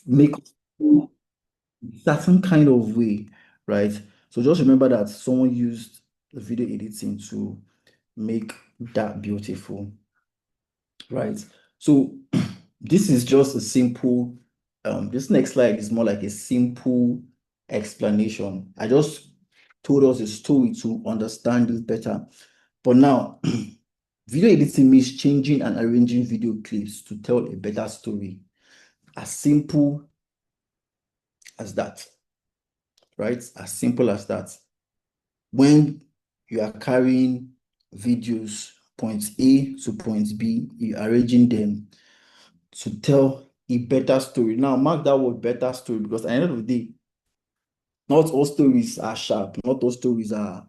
make certain kind of way, right? So just remember that someone used the video editing to make that beautiful, right? So this is just a simple, this next slide is more like a simple explanation. I just told us a story to understand it better. But now, video editing means changing and arranging video clips to tell a better story. As simple as that, right? As simple as that. When you are carrying videos point A to point B, you're arranging them to tell a better story. Now, mark that word better story because at the end of the day, not all stories are sharp, not all stories are,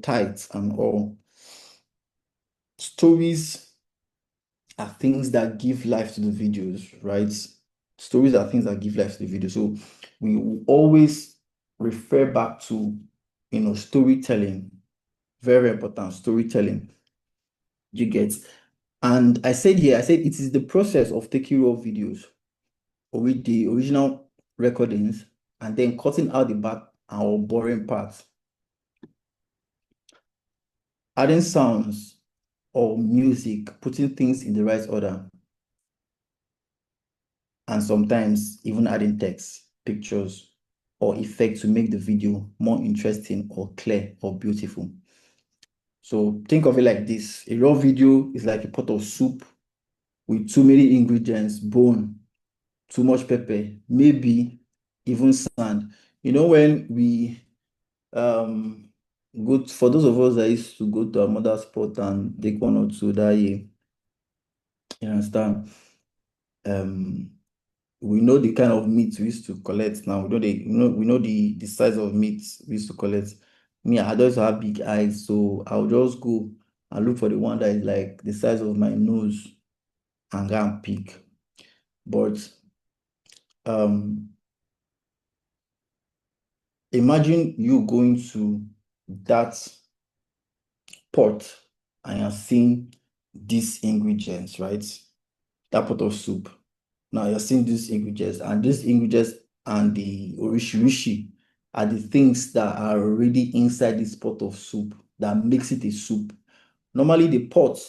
tight and all. Stories are things that give life to the videos, right? Stories are things that give life to the video. So we will always refer back to, storytelling. Very important, storytelling. You get. And I said it is the process of taking raw videos with the original recordings and then cutting out the bad or boring parts, adding sounds or music, putting things in the right order, and sometimes even adding text, pictures, or effects to make the video more interesting or clear or beautiful. So think of it like this. A raw video is like a pot of soup with too many ingredients, bone, too much pepper, maybe even sand. When we go for those of us that used to go to another sport and take one or two that year, you understand? Um, we know the kind of meat we used to collect now. We know the size of meat we used to collect. Me, I just have big eyes, so I'll just go and look for the one that is like the size of my nose and go and pick. But um, imagine you going to that pot and you're seeing these ingredients, right? That pot of soup. Now you're seeing these ingredients, and these ingredients and the orishirishi are the things that are already inside this pot of soup that makes it a soup. Normally, the pot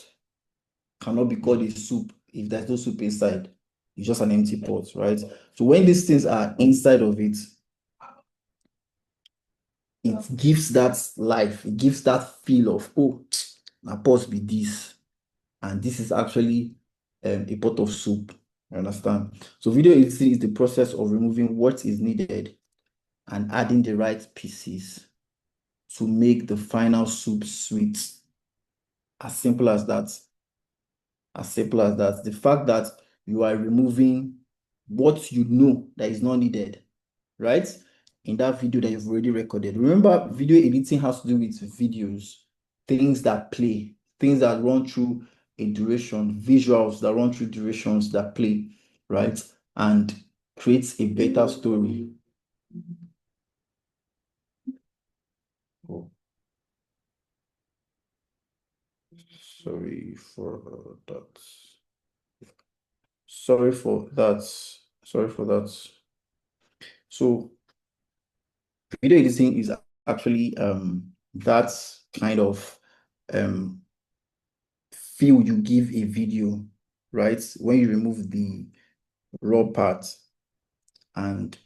cannot be called a soup if there's no soup inside. It's just an empty pot, right? So when these things are inside of it, it gives that life, it gives that feel of, oh, my pot be this. And this is actually a pot of soup. You understand? So video editing is the process of removing what is needed and adding the right pieces to make the final soup sweet. As simple as that. As simple as that. The fact that you are removing what you know that is not needed, right? In that video that you've already recorded. Remember, video editing has to do with videos, things that play, things that run through a duration, visuals that run through durations that play, right? And creates a better story. Oh, sorry for that. Sorry for that. Sorry for that. So video editing is actually that kind of um feel you give a video, right? When you remove the raw parts and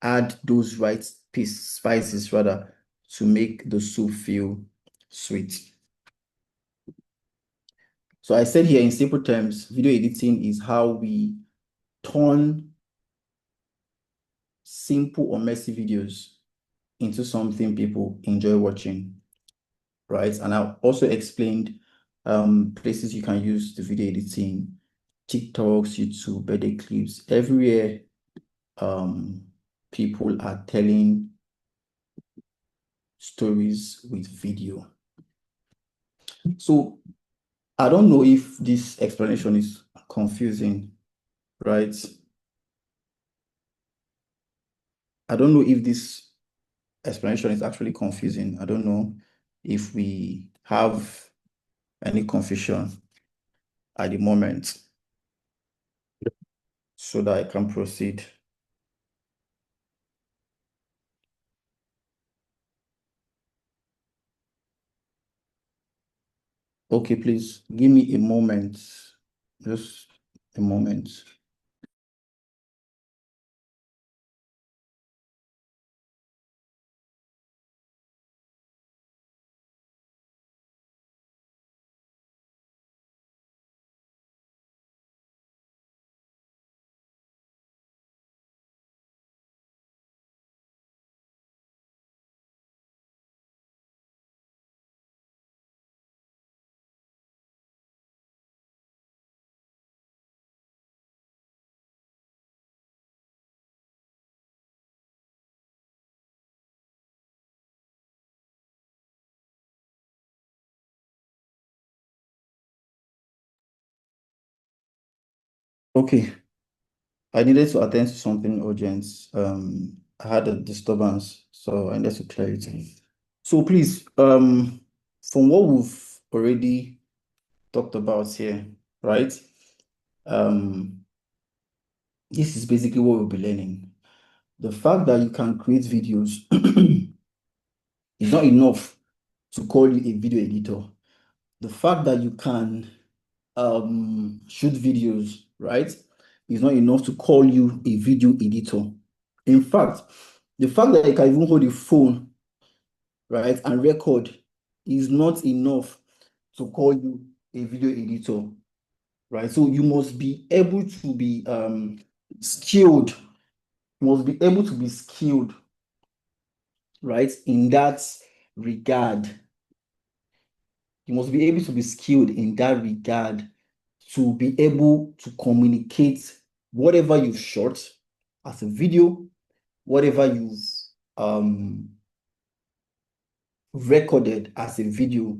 add those right spices rather to make the soup feel sweet. So I said here in simple terms, video editing is how we turn simple or messy videos into something people enjoy watching, right? And I also explained places you can use the video editing, TikToks, YouTube, birthday clips, everywhere people are telling stories with video. So I don't know if this explanation is confusing, right? I don't know if this explanation is actually confusing. I don't know if we have any confusion at the moment. so that I can proceed. Okay, please give me a moment. Just a moment. Okay, I needed to attend to something urgent. I had a disturbance, so I needed to clear it. So please, from what we've already talked about here, right? Um, this is basically what we'll be learning. The fact that you can create videos is not enough to call you a video editor. The fact that you can shoot videos, right, is not enough to call you a video editor. In fact, the fact that you can even hold a phone, right, and record is not enough to call you a video editor, right? So you must be able to be skilled, you must be able to be skilled, right, in that regard. You must be able to be skilled in that regard to be able to communicate whatever you've shot as a video, whatever you've um, recorded as a video.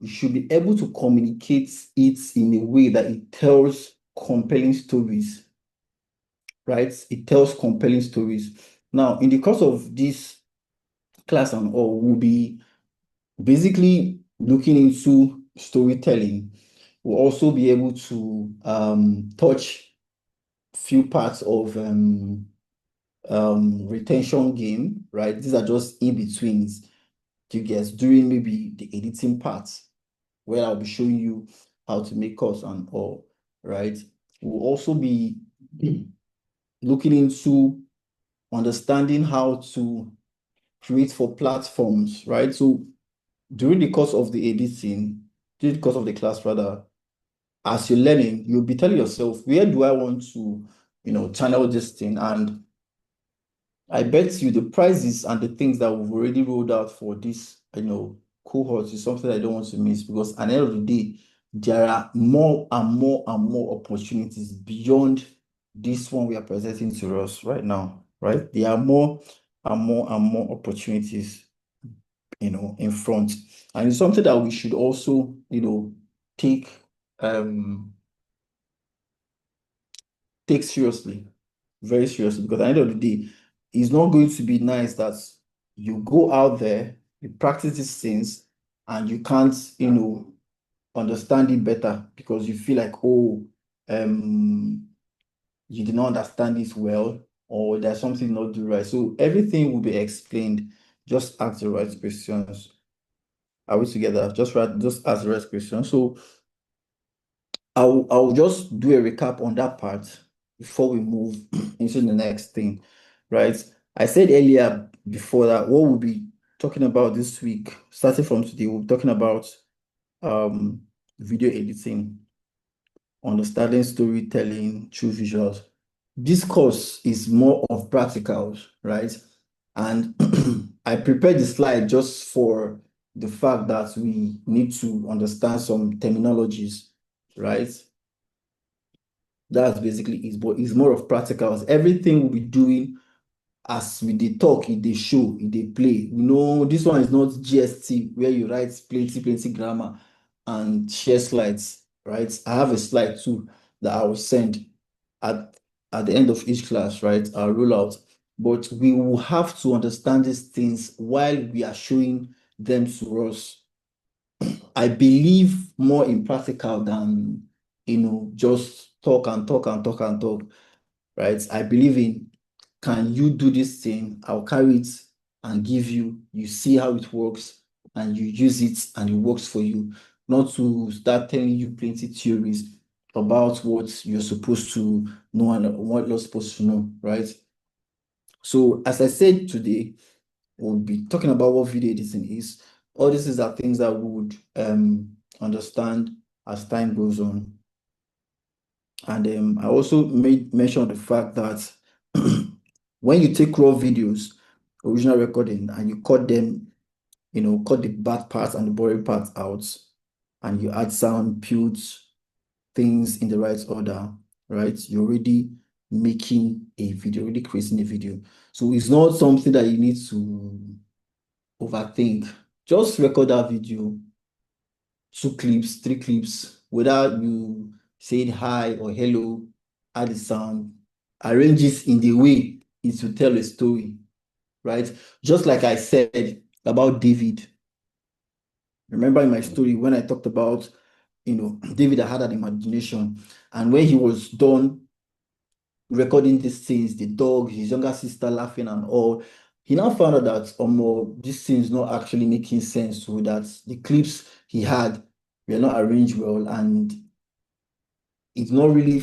You should be able to communicate it in a way that it tells compelling stories, right? It tells compelling stories. Now, in the course of this class and all, we'll be basically looking into storytelling. We'll also be able to touch few parts of retention game, right? These are just in betweens you guys during maybe the editing parts where I'll be showing you how to make cuts and all, right? We'll also be looking into understanding how to create for platforms, right? So during the course of the editing, during the course of the class rather, as you're learning, you'll be telling yourself, where do I want to, channel this thing? And I bet you the prices and the things that we've already rolled out for this, cohort is something I don't want to miss, because at the end of the day, there are more and more and more opportunities beyond this one we are presenting to us right now, right? There are more and more and more opportunities, in front. And it's something that we should also, take um take seriously, very seriously, because at the end of the day, it's not going to be nice that you go out there, you practice these things, and you can't, understand it better because you feel like, oh, um, you did not understand this well, or there's something not do right. So everything will be explained. Just ask the right questions. Are we together? Just ask the right questions. So I'll just do a recap on that part before we move into the next thing, right? I said earlier before that what we'll be talking about this week, starting from today, we'll be talking about um video editing, understanding storytelling through visuals. This course is more of practicals, right? And I prepared the slide just for the fact that we need to understand some terminologies, right? That's basically it, but it's more of practicals. Everything we'll be doing as we dey talk, e dey show, e dey play. This one is not GST where you write plenty grammar and share slides, right? I have a slide too that I will send at the end of each class, right? I'll roll out. But we will have to understand these things while we are showing them to us. I believe more in practical than just talk and talk and talk and talk, right? I believe in, can you do this thing? I'll carry it and give you. You see how it works and you use it and it works for you. Not to start telling you plenty theories about what you're supposed to know and what you're supposed to know, right? So as I said today, we'll be talking about what video editing is. All these are things that we would understand as time goes on. And I also made mention of the fact that when you take raw videos, original recording, and you cut them, cut the bad parts and the boring parts out, and you add sound, put things in the right order, right? You're already making a video, already creating a video. So it's not something that you need to overthink. Just record that video, 2 clips, 3 clips, without you saying hi or hello, add the sound, arrange it in the way it will tell a story, right? Just like I said about David. Remember in my story when I talked about, David had an imagination, and when he was done recording these things, the dog, his younger sister laughing and all, he now found out that this thing is not actually making sense, so that the clips he had were not arranged well, and it's not really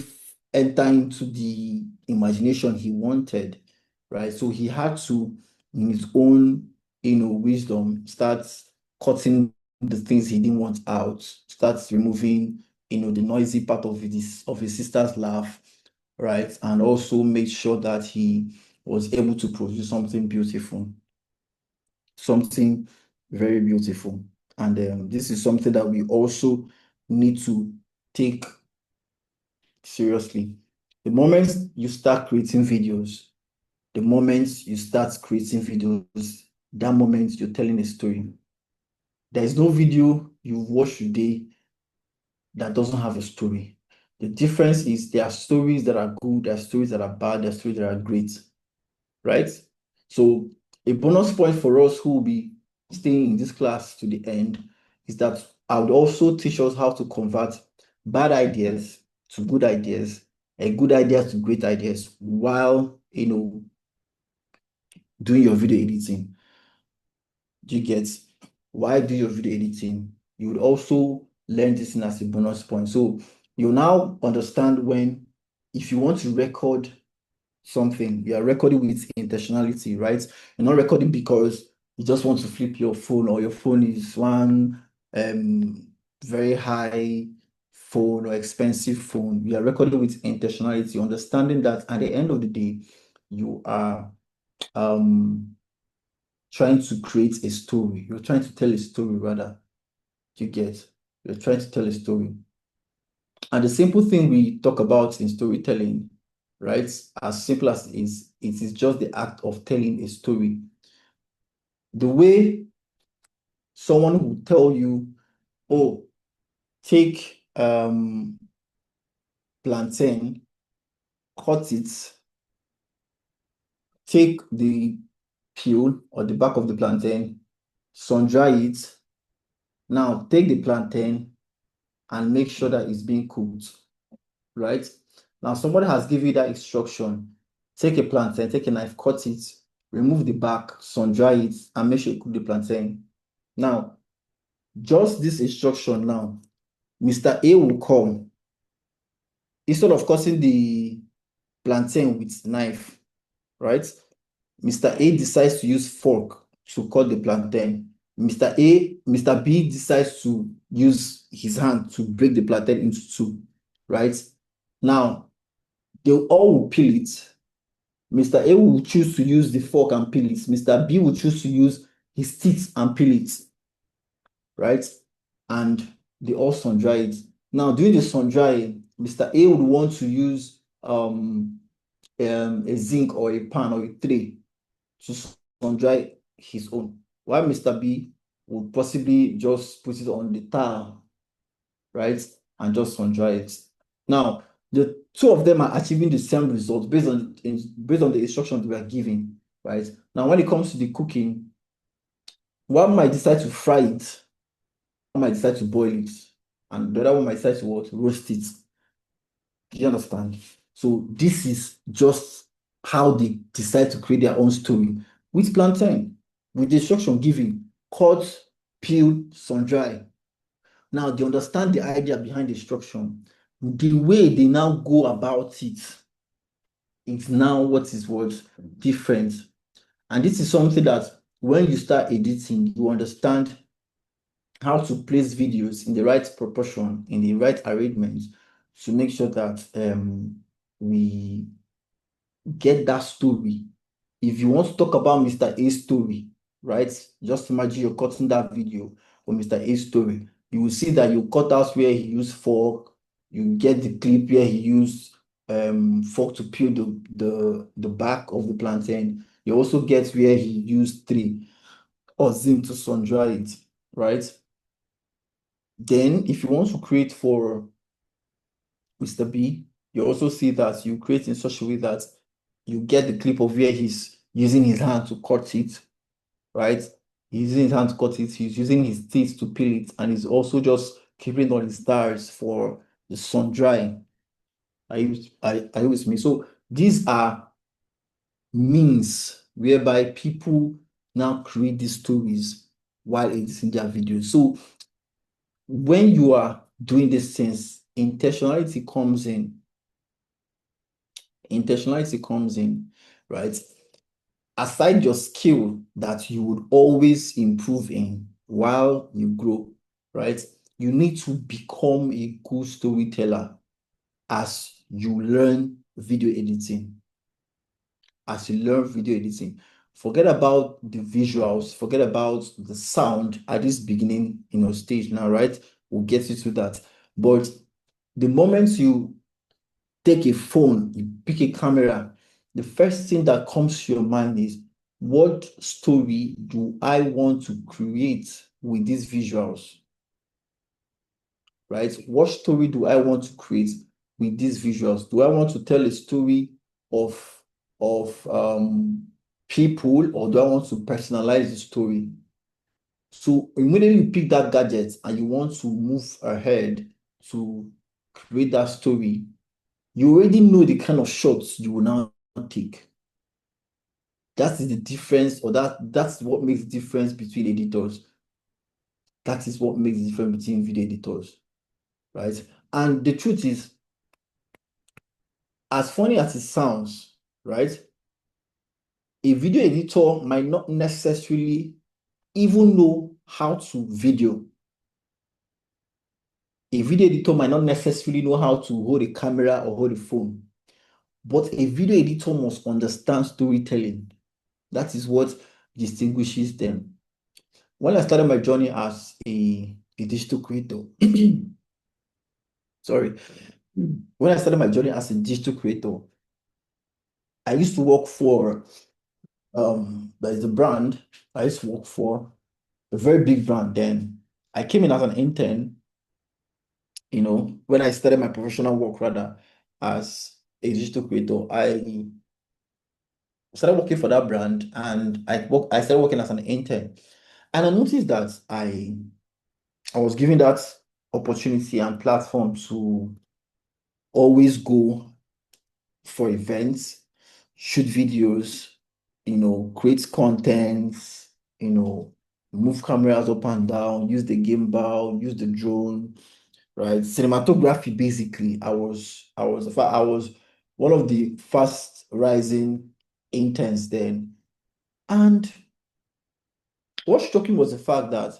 enter into the imagination he wanted, right? So he had to, in his own, wisdom, start cutting the things he didn't want out, start removing, the noisy part of his sister's laugh, right? And also make sure that he was able to produce something beautiful, something very beautiful. And this is something that we also need to take seriously. The moment you start creating videos, the moment you start creating videos, that moment you're telling a story. There is no video you watch today that doesn't have a story. The difference is there are stories that are good, there are stories that are bad, there are stories that are great, right? So a bonus point for us who will be staying in this class to the end is that I would also teach us how to convert bad ideas to good ideas and good ideas to great ideas while, doing your video editing. Do you get? Why do your video editing? You would also learn this thing as a bonus point. So you now understand when, if you want to record something, you are recording with intentionality, right? You're not recording because you just want to flip your phone, or your phone is one very high phone or expensive phone. You are recording with intentionality, understanding that at the end of the day, you are um trying to create a story. You're trying to tell a story, rather. You get? You're trying to tell a story. And the simple thing we talk about in storytelling, right? As simple as it is just the act of telling a story. The way someone will tell you, oh, take plantain, cut it, take the peel or the back of the plantain, sun dry it. Now take the plantain and make sure that it's being cooked, right? Now somebody has given you that instruction. Take a plantain, take a knife, cut it, remove the back, sun dry it, and make sure you cook the plantain. Now, just this instruction now, Mr. A will come. Instead of cutting the plantain with knife, right? Mr. A decides to use fork to cut the plantain. Mr. B decides to use his hand to break the plantain into two, right? Now, they all will peel it. Mr. A will choose to use the fork and peel it. Mr. B will choose to use his teeth and peel it, right? And they all sun dry it. Now, during the sun drying, Mr. A would want to use a zinc or a pan or a tray to sun dry his own, while Mr. B would possibly just put it on the towel, right? And just sun dry it. Now, the two of them are achieving the same result based on the instructions we are giving, right? Now, when it comes to the cooking, one might decide to fry it, one might decide to boil it, and the other one might decide to what? Roast it. Do you understand? So this is just how they decide to create their own story with plantain, with the instruction given, cut, peel, sun dry. Now they understand the idea behind the instruction. The way they now go about it, it's now what different. And this is something that when you start editing, you understand how to place videos in the right proportion, in the right arrangement to make sure that we get that story. If you want to talk about Mr. A's story, right? Just imagine you're cutting that video for Mr. A's story. You will see that you cut out where he used fork, you get the clip where he used fork to peel the back of the plantain. You also get where he used three or zinc to sun dry it, right? Then if you want to create for Mr. B, you also see that you create in such a way that you get the clip of where he's using his hand to cut it, right? He's using his hand to cut it, he's using his teeth to peel it, and he's also just keeping on his stars for the sun drying. Are you with me? So these are means whereby people now create these stories while editing their videos. So when you are doing these things, intentionality comes in, right? Aside your skill that you would always improve in while you grow, right? You need to become a good storyteller as you learn video editing. As you learn video editing, forget about the visuals, forget about the sound at this beginning, stage now, right? We'll get you to that. But the moment you take a phone, you pick a camera, the first thing that comes to your mind is, what story do I want to create with these visuals? Right? What story do I want to create with these visuals? Do I want to tell a story of people, or do I want to personalize the story? So immediately you pick that gadget and you want to move ahead to create that story, you already know the kind of shots you will now take. That is the difference, or that's what makes the difference between editors. That is what makes the difference between video editors, right? And the truth is, as funny as it sounds, right? A video editor might not necessarily even know how to video. A video editor might not necessarily know how to hold a camera or hold a phone, but a video editor must understand storytelling. That is what distinguishes them. When I started my journey as a digital creator, sorry, when I started my journey as a digital creator, I used to work for there is a brand I used to work for, a very big brand then. I came in as an intern, when I started my professional work rather as a digital creator. I started working for that brand, and I started working as an intern. And I noticed that I was given that opportunity and platform to always go for events, shoot videos, create content, you know, move cameras up and down, use the gimbal, use the drone, right? Cinematography, basically. In fact, I was one of the fast rising interns then. And what struck me was the fact that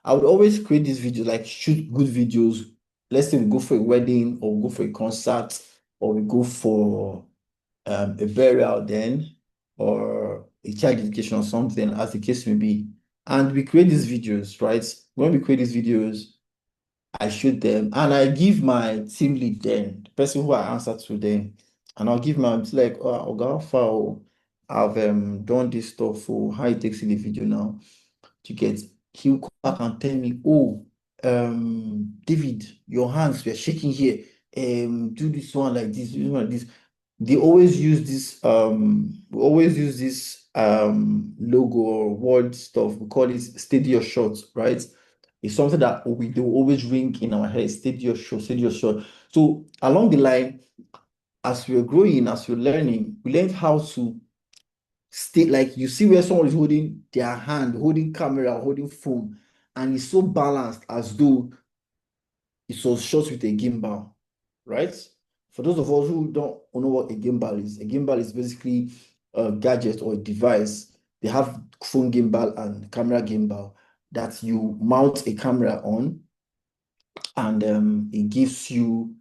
I would always create these videos, like shoot good videos. Let's say we go for a wedding, or we go for a concert, or we go for a burial then, or a child education or something, as the case may be. And we create these videos, right? When we create these videos, I shoot them and I give my team lead then, the person who I answer to then, and I'll give my, it's like, oh, Oga, how far, oh, I've done this stuff, for how it takes in the video now to get. He'll come back and tell me, oh, David, your hands were shaking here. Do this one like this, do this one like this. They always use this, we always use this logo or word stuff. We call it steady your shot, right? It's something that we do always ring in our head, steady your shot, steady your shot. So along the line, as we're growing, as we're learning, we learned how to stay, like you see where someone is holding their hand, holding camera, holding phone, and it's so balanced as though it was shot with a gimbal, right? For those of us who don't know what a gimbal is basically a gadget or a device. They have phone gimbal and camera gimbal that you mount a camera on, and it gives you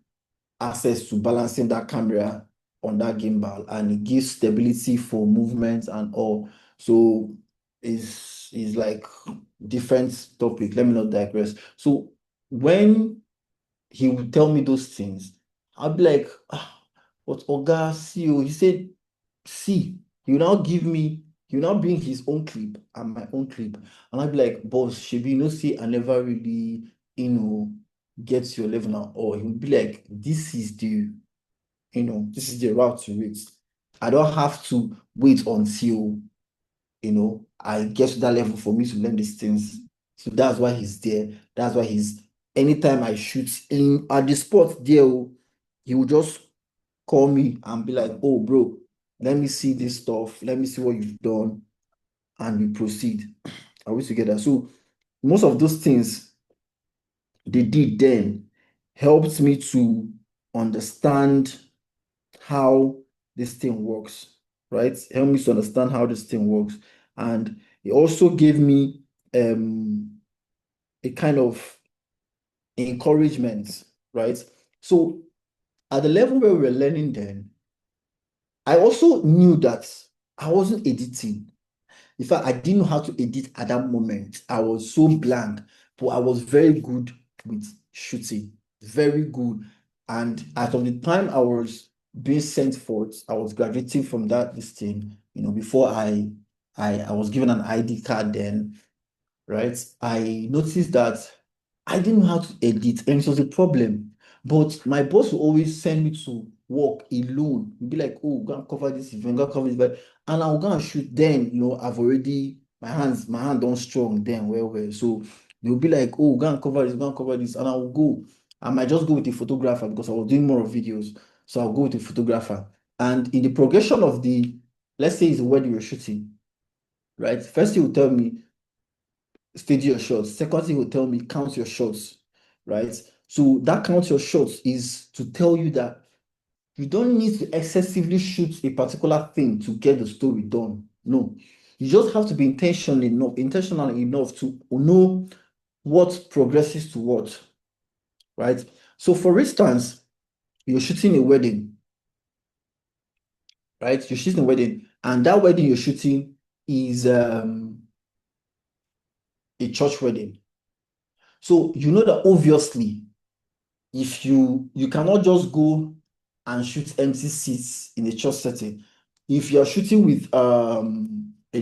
access to balancing that camera on that gimbal, and it gives stability for movement and all. So is like different topic. Let me not digress. So when he would tell me those things, I'd be like, ah, but Oga, see, oh, he said, see, he will now bring his own clip and my own clip. And I'd be like, boss, Shebi, see, I never really, get your level now. Or he would be like, this is the route to it. I don't have to wait until, I get to that level for me to learn these things. So that's why he's there. That's why anytime I shoot in at the spot there, oh, he will just call me and be like, oh, bro, let me see this stuff. Let me see what you've done. And we proceed. Are we together? So most of those things they did then helped me to understand how this thing works, right? Help me to understand how this thing works. And it also gave me a kind of encouragement, right? So at the level where we were learning then, I also knew that I wasn't editing. In fact, I didn't know how to edit at that moment. I was so blank, but I was very good with shooting, very good. And as of the time I was being sent forth, I was graduating from this thing, before I was given an ID card then, right? I noticed that I didn't know how to edit, and it was a problem. But my boss will always send me to work alone. He'll be like, oh, go and cover this event, go and cover this event. And I'll go and shoot. Then, my hand don't strong then, well. So they'll be like, oh, go and cover this, go and cover this. And I'll go. I might just go with a photographer because I was doing more of videos. So I'll go with a photographer. And in the progression of let's say it's a wedding you're shooting, right? First, he will tell me, stage your shots. Second thing will tell me count your shots, right? So that count your shots is to tell you that you don't need to excessively shoot a particular thing to get the story done. No, you just have to be intentional enough to know what progresses to what, right? So for instance, you're shooting a wedding, right? You're shooting a wedding, and that wedding you're shooting is a church wedding. So you know that obviously if you cannot just go and shoot empty seats in a church setting. If you're shooting with a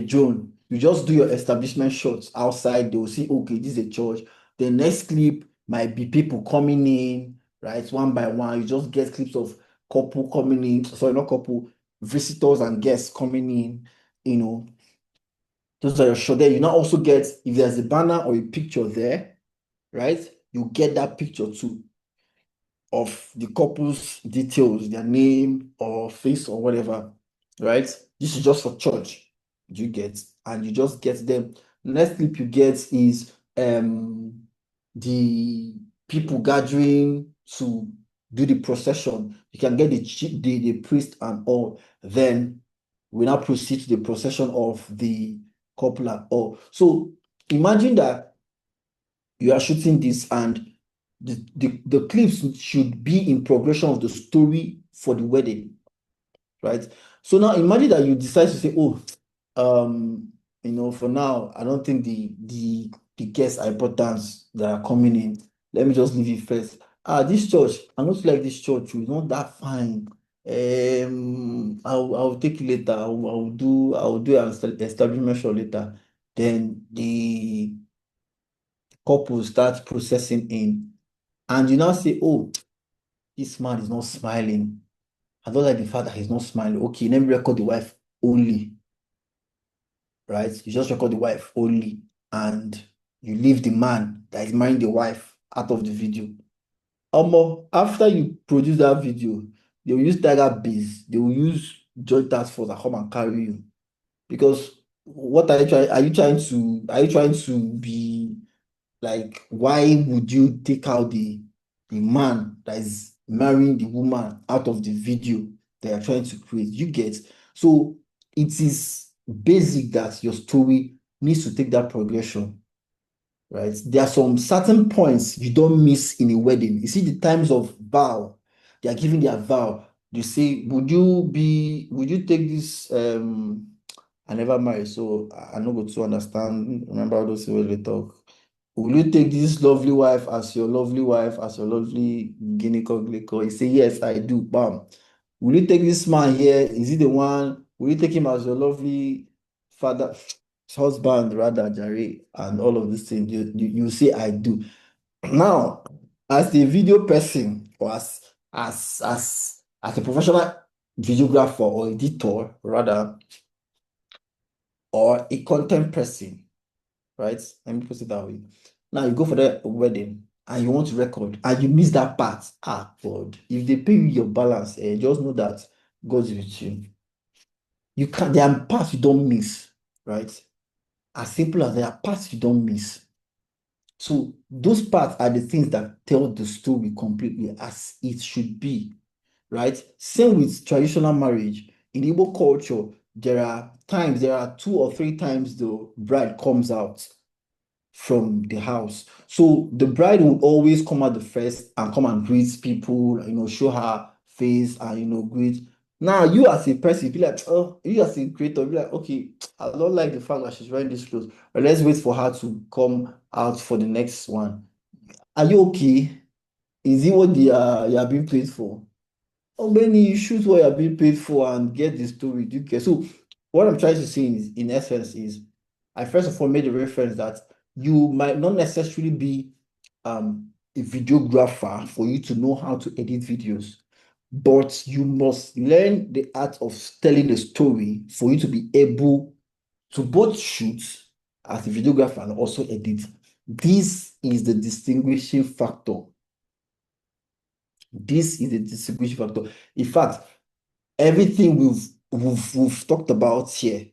drone, you just do your establishment shots outside. They will see, okay, this is a church. The next clip might be people coming in, right? One by one. You just get clips of couple coming in, sorry, not couple, visitors and guests coming in, you know. Those are your shot there. You now also get, if there's a banner or a picture there, right? You get that picture too of the couple's details, their name or face or whatever, right? This is just for church. You get, and you just get them. Next clip you get is the people gathering to do the procession. You can get the priest and all. Then we now proceed to the procession of the couple and all. So imagine that you are shooting this, and the clips should be in progression of the story for the wedding, right? So now imagine that you decide to say, oh, for now, I don't think the guests are important that are coming in. Let me just leave it first. This church, I don't like this church. It's not that fine. I'll take it later. I'll do an establishment shot later. Then the couple start processing in, and you now say, oh, this man is not smiling. I don't like the fact that he's not smiling. Okay, let me record the wife only, right? You just record the wife only, and you leave the man that is marrying the wife out of the video. After you produce that video, they will use tiger bees, they will use joint task force that come and carry you. Because what are you trying? Are you trying to be like? Why would you take out the man that is marrying the woman out of the video they are trying to create? You get, so it is basic that your story needs to take that progression, right? There are some certain points you don't miss in a wedding. You see the times of vow, they are giving their vow. They say, would you take this? I never married, so I no go to understand. Remember all those things we talk. Will you take this lovely wife as your lovely wife, as your lovely guinea coglico? He say, yes, I do. Bam. Will you take this man here? Is he the one? Will you take him as your lovely father, husband, rather, Jerry, and all of these things? You say, I do. Now, as a video person, or as a professional videographer or editor, rather, or a content person, right? Let me put it that way. Now you go for the wedding and you want to record and you miss that part. Ah, God. If they pay you your balance, just know that God is with you. You can't, there are parts you don't miss, right? As simple as there are parts you don't miss. So those parts are the things that tell the story completely as it should be, right? Same with traditional marriage. In Igbo culture, there are 2 or 3 times the bride comes out from the house. So the bride will always come out the first and come and greet people, show her face and greet. Now you as a person be like, oh, you as a creator be like, okay, I don't like the fact that she's wearing this clothes, but let's wait for her to come out for the next one. Are you okay? Is it what you are being paid for? How many shoot what you're being paid for and get the story? Do you care? So what I'm trying to say is, in essence, is I first of all made a reference that you might not necessarily be a videographer for you to know how to edit videos, but you must learn the art of telling a story for you to be able to both shoot as a videographer and also edit. This is the distinguishing factor. This is the distinguishing factor. In fact, everything we've talked about here,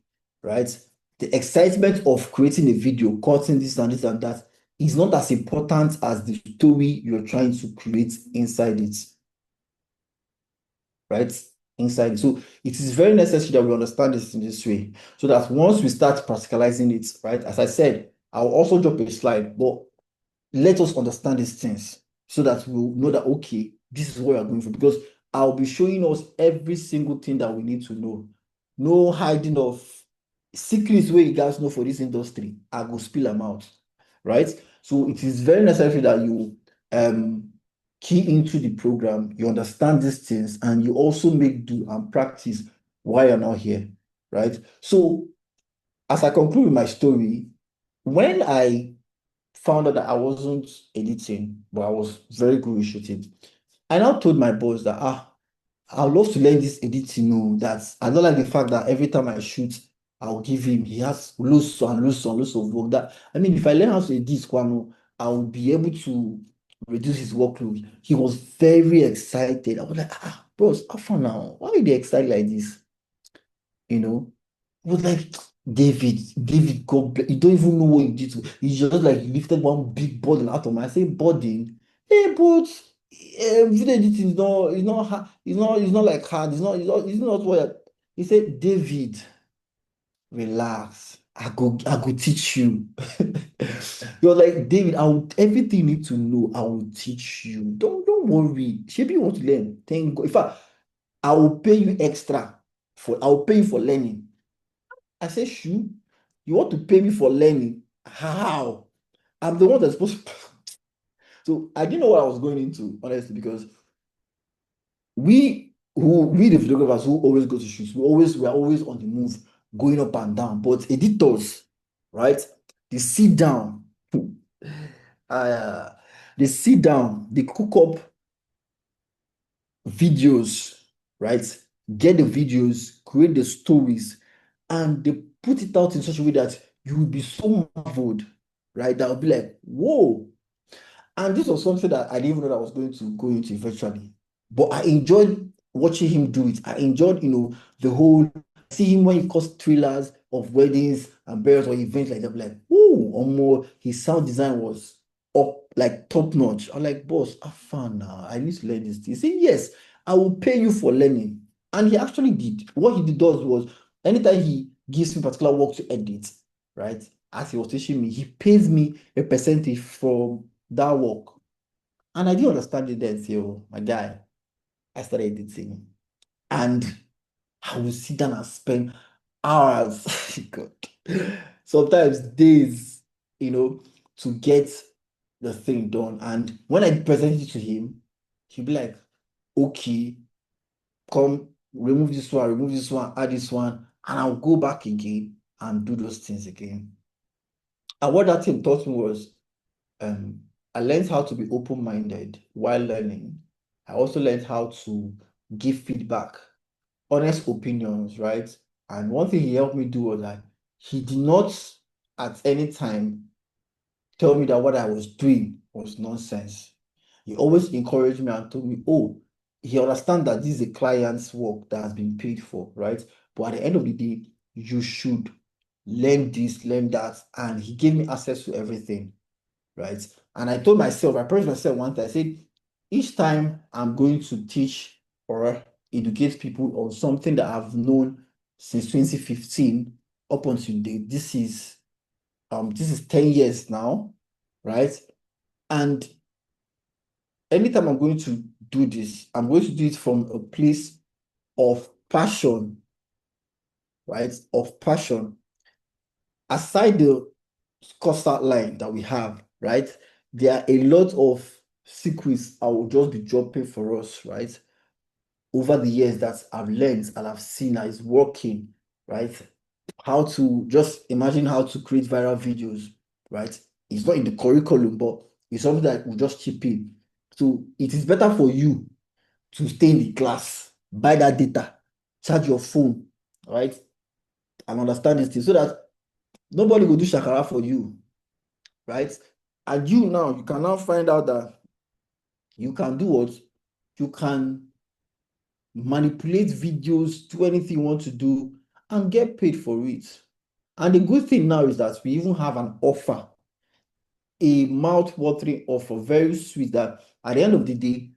right? The excitement of creating a video, cutting this and this and that is not as important as the story you're trying to create inside it, right? Inside it. So it is very necessary that we understand this in this way, so that once we start practicalizing it, right? As I said, I'll also drop a slide, but let us understand these things so that we'll know that, okay, this is what we are going for, because I'll be showing us every single thing that we need to know. No hiding of secrets where you guys know for this industry. I go spill them out, right? So it is very necessary that you key into the program, you understand these things, and you also make do and practice while you're not here, right? So as I conclude with my story, when I found out that I wasn't editing, but I was very good with shooting, I now told my boss that I would love to learn this editing. No, that I don't like the fact that every time I shoot, I'll give him, he has loads and loads and loads of work. That I mean, if I learn how to edit Kwano, I will be able to reduce his workload. He was very excited. I was like, bros, how far now? Why are they excited like this? You know? It was like, David, God bless. You don't even know what you did. You just like lifted one big burden out of my. I say burden. Hey, but video editing it's not like hard. It's not what he said, David, relax. I go teach you. You're like, David, everything you need to know, I will teach you. Don't worry. Maybe you want to learn. Thank God. In fact, I will pay you for learning. I said, Shoo, you want to pay me for learning? How? I'm the one that's supposed to. So I didn't know what I was going into, honestly, because we the photographers who always go to shoots, we're always on the move, going up and down. But editors, right? They sit down, uh, they cook up videos, right? Get the videos, create the stories, and they put it out in such a way that you will be so marveled, right? That will be like, whoa. And this was something that I didn't even know that I was going to go into eventually. But I enjoyed watching him do it. I enjoyed, the whole see him when he cuts thrillers of weddings and burials or events like that. I'm like, oh, or more, his sound design was up like top notch. I'm like, boss, have fun now. I need to learn this thing. He said, yes, I will pay you for learning. And he actually did. What he did does was anytime he gives me particular work to edit, right? As he was teaching me, he pays me a percentage from that work. And I didn't understand it then. So, my guy, I started editing. And I will sit down and spend hours, God, sometimes days, to get the thing done. And when I present it to him, he'll be like, okay, come, remove this one, add this one, and I'll go back again and do those things again. And what that thing taught me was um, I learned how to be open-minded while learning. I also learned how to give feedback, honest opinions, right? And one thing he helped me do was that he did not at any time tell me that what I was doing was nonsense. He always encouraged me and told me, oh, he understands that this is a client's work that has been paid for, right? But at the end of the day, you should learn this, learn that. And he gave me access to everything, right? And I told myself, I promised myself one time, I said, each time I'm going to teach or educate people on something that I've known since 2015 up until date, this is 10 years now, right? And anytime I'm going to do this, I'm going to do it from a place of passion, right? Of passion. Aside the cost outline that we have, right? There are a lot of secrets I will just be dropping for us, right? Over the years that I've learned and I've seen that is working, right? How to just imagine how to create viral videos, right? It's not in the curriculum, but it's something that will just chip in. So it is better for you to stay in the class, buy that data, charge your phone, right? And understand this thing so that nobody will do shakara for you, right? And you now, you can now find out that you can do what? You can manipulate videos, do anything you want to do, and get paid for it. And the good thing now is that we even have an offer, a mouth-watering offer, very sweet, that at the end of the day,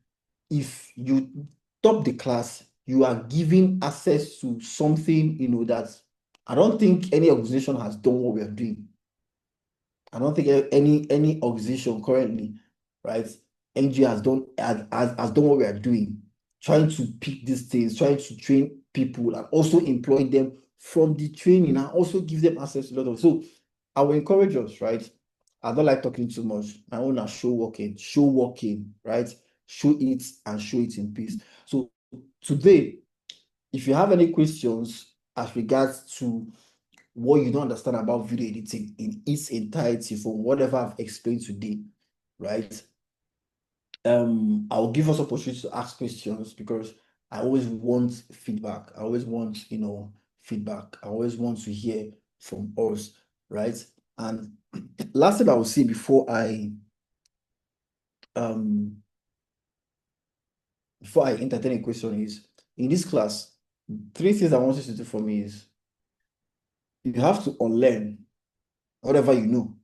if you top the class, you are giving access to something, that I don't think any organization has done what we are doing. I don't think any organization currently, right? NGO has done what we are doing, trying to pick these things, trying to train people and also employ them from the training and also give them access to a lot of. So I will encourage us, right? I don't like talking too much. I want to show working, right? Show it and show it in peace. So today, if you have any questions as regards to what you don't understand about video editing in its entirety from whatever I've explained today, right? I'll give us opportunity to ask questions because I always want feedback. I always want, feedback. I always want to hear from us, right? And last thing I will say um before I entertain a question is in this class, three things I want you to do for me is you have to unlearn whatever you know.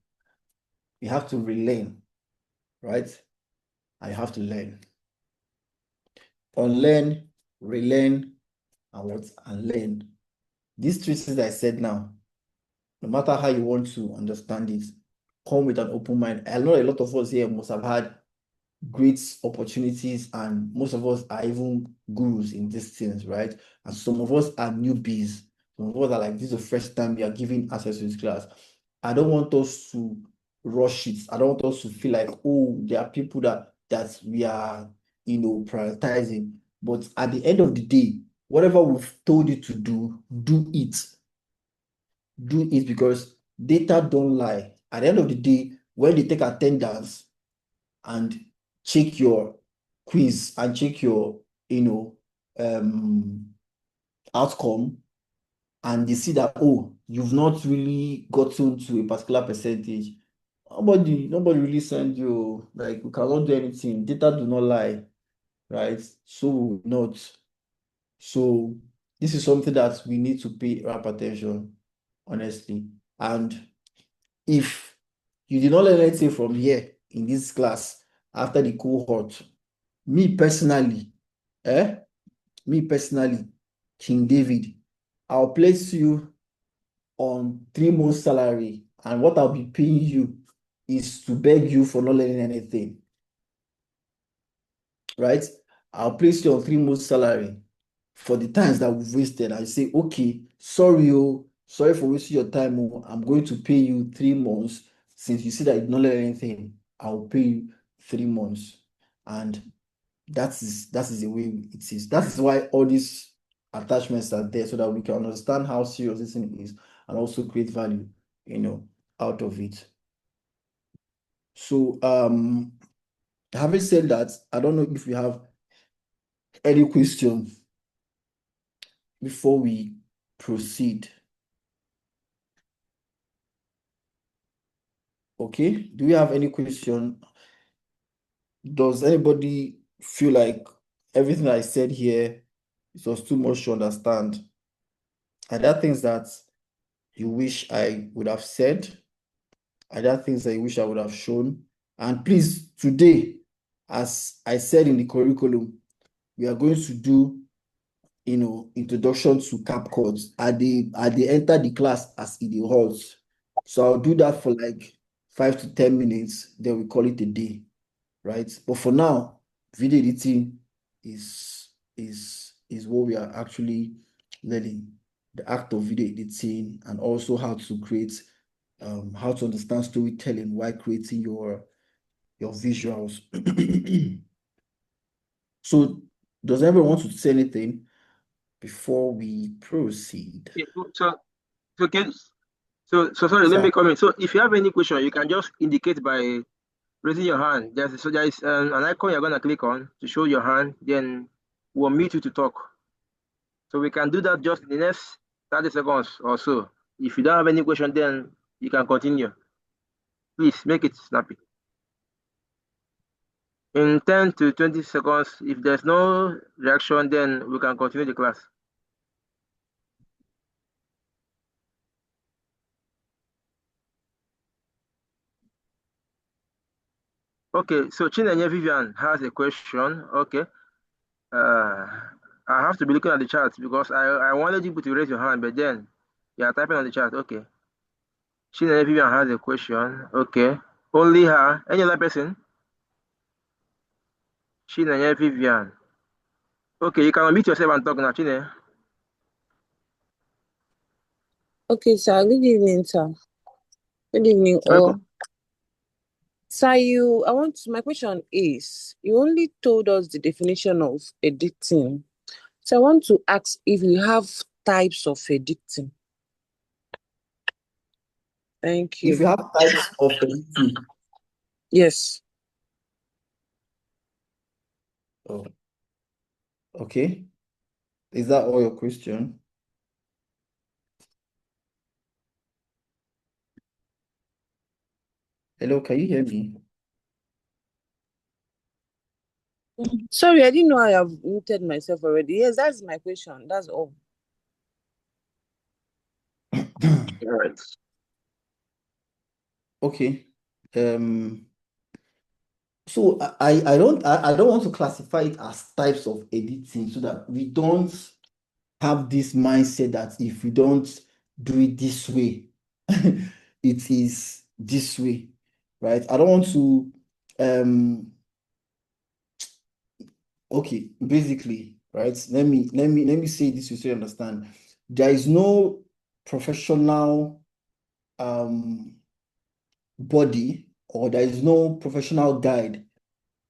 You have to relearn, right? I have to learn. Unlearn, relearn, and what? And learn. These three things I said now, no matter how you want to understand it, come with an open mind. I know a lot of us here must have had great opportunities, and most of us are even gurus in these things, right? And some of us are newbies. Some of us are like, this is the first time we are giving access to this class. I don't want us to rush it. I don't want us to feel like, oh, there are people that we are, prioritizing. But at the end of the day, whatever we've told you to do, do it. Do it because data don't lie. At the end of the day, when they take attendance and check your quiz and check your um outcome, and they see that, oh, you've not really gotten to a particular percentage, nobody really send you, like, we cannot do anything. Data do not lie, right? So we will not. So this is something that we need to pay rapt attention, honestly. And if you did not learn anything from here in this class after the cohort, me personally, eh, me personally, King David, I'll place you on 3 months salary, and what I'll be paying you is to beg you for not learning anything, right? I'll place you on 3 months salary for the times that we've wasted. I say, okay, sorry, oh, sorry for wasting your time. Oh, I'm going to pay you 3 months. Since you see that you did not learn anything, I'll pay you 3 months. And that is the way it is. That is why all these attachments are there so that we can understand how serious this thing is and also create value, out of it. So having said that, I don't know if you have any question before we proceed. Okay, do we have any question? Does anybody feel like everything I said here, it was too much to understand? Are there things that you wish I would have said? Are there things that you wish I would have shown? And please, today, as I said in the curriculum, we are going to do, introduction to CapCut. They enter the class as it holds. So I'll do that for like 5 to 10 minutes, then we call it a day, right? But for now, video editing is what we are actually learning, the act of video editing, and also how to create, how to understand storytelling while creating your visuals. So does everyone want to say anything before we proceed? Yeah, okay. So sorry, let Sir, me comment. So if you have any question, you can just indicate by raising your hand. There is an icon you're gonna click on to show your hand. Then we'll meet you to talk. So we can do that just in the next 30 seconds or so. If you don't have any question, then you can continue. Please make it snappy. In 10 to 20 seconds, if there's no reaction, then we can continue the class. Okay, so Chinenye Vivian has a question. Okay. Uh, I have to be looking at the chat because I wanted you to raise your hand, but then you are typing on the chat. Okay. Chinenye Vivian has a question. Okay. Only her. Any other person? Chinenye Vivian. Okay, you can unmute yourself and talk now, Chine. Okay, sir. Good evening, sir. Good evening, Welcome. all. Sir, my question is, you only told us the definition of editing. So I want to ask if you have types of editing. Thank if you. you have types of editing, Yes. oh, okay. Is that all your question? Hello, can you hear me? Sorry, I didn't know I have muted myself already. Yes, that's my question. That's all. All right. Okay. So I don't want to classify it as types of editing so that we don't have this mindset that if we don't do it this way, it is this way, right? I don't want to okay, basically, right? Let me say this so you understand. There is no professional body, or there is no professional guide,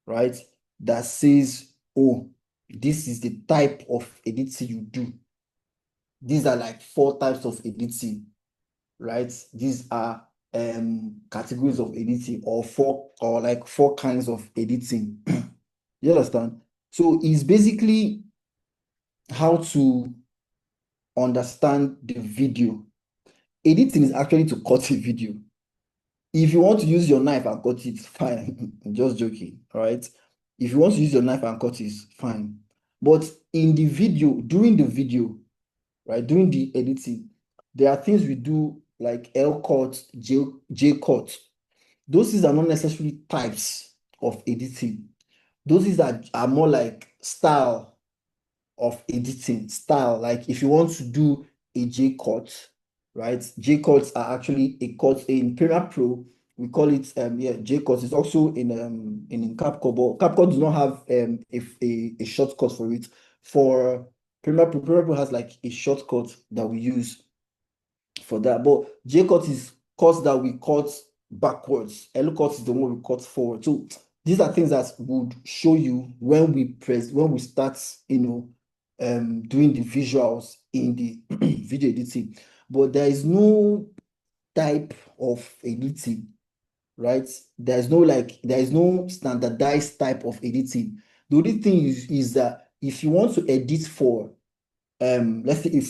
right, that says, oh, this is the type of editing you do. These are like 4 types of editing, right? These are categories of editing, or like 4 kinds of editing. You understand? So it's basically how to understand the video. Editing is actually to cut a video. If you want to use your knife and cut it, fine. I'm just joking, all right? If you want to use your knife and cut it, fine. But in the video, during the video, right, during the editing, there are things we do like L cut, J cut. Those things are not necessarily types of editing. Those things that are more like style of editing style. Like if you want to do a J cut, right? J cuts are actually a cut in Premiere Pro. We call it J cuts. It's also in CapCut, but CapCut does not have a shortcut for it. For Premiere Pro has like a shortcut that we use for that. But J cut is cuts that we cut backwards. L cut is the one we cut forward. So these are things that would show you when we start, doing the visuals in the video editing. But there is no type of editing, right? There is no standardized type of editing. The only thing is that if you want to edit for let's say a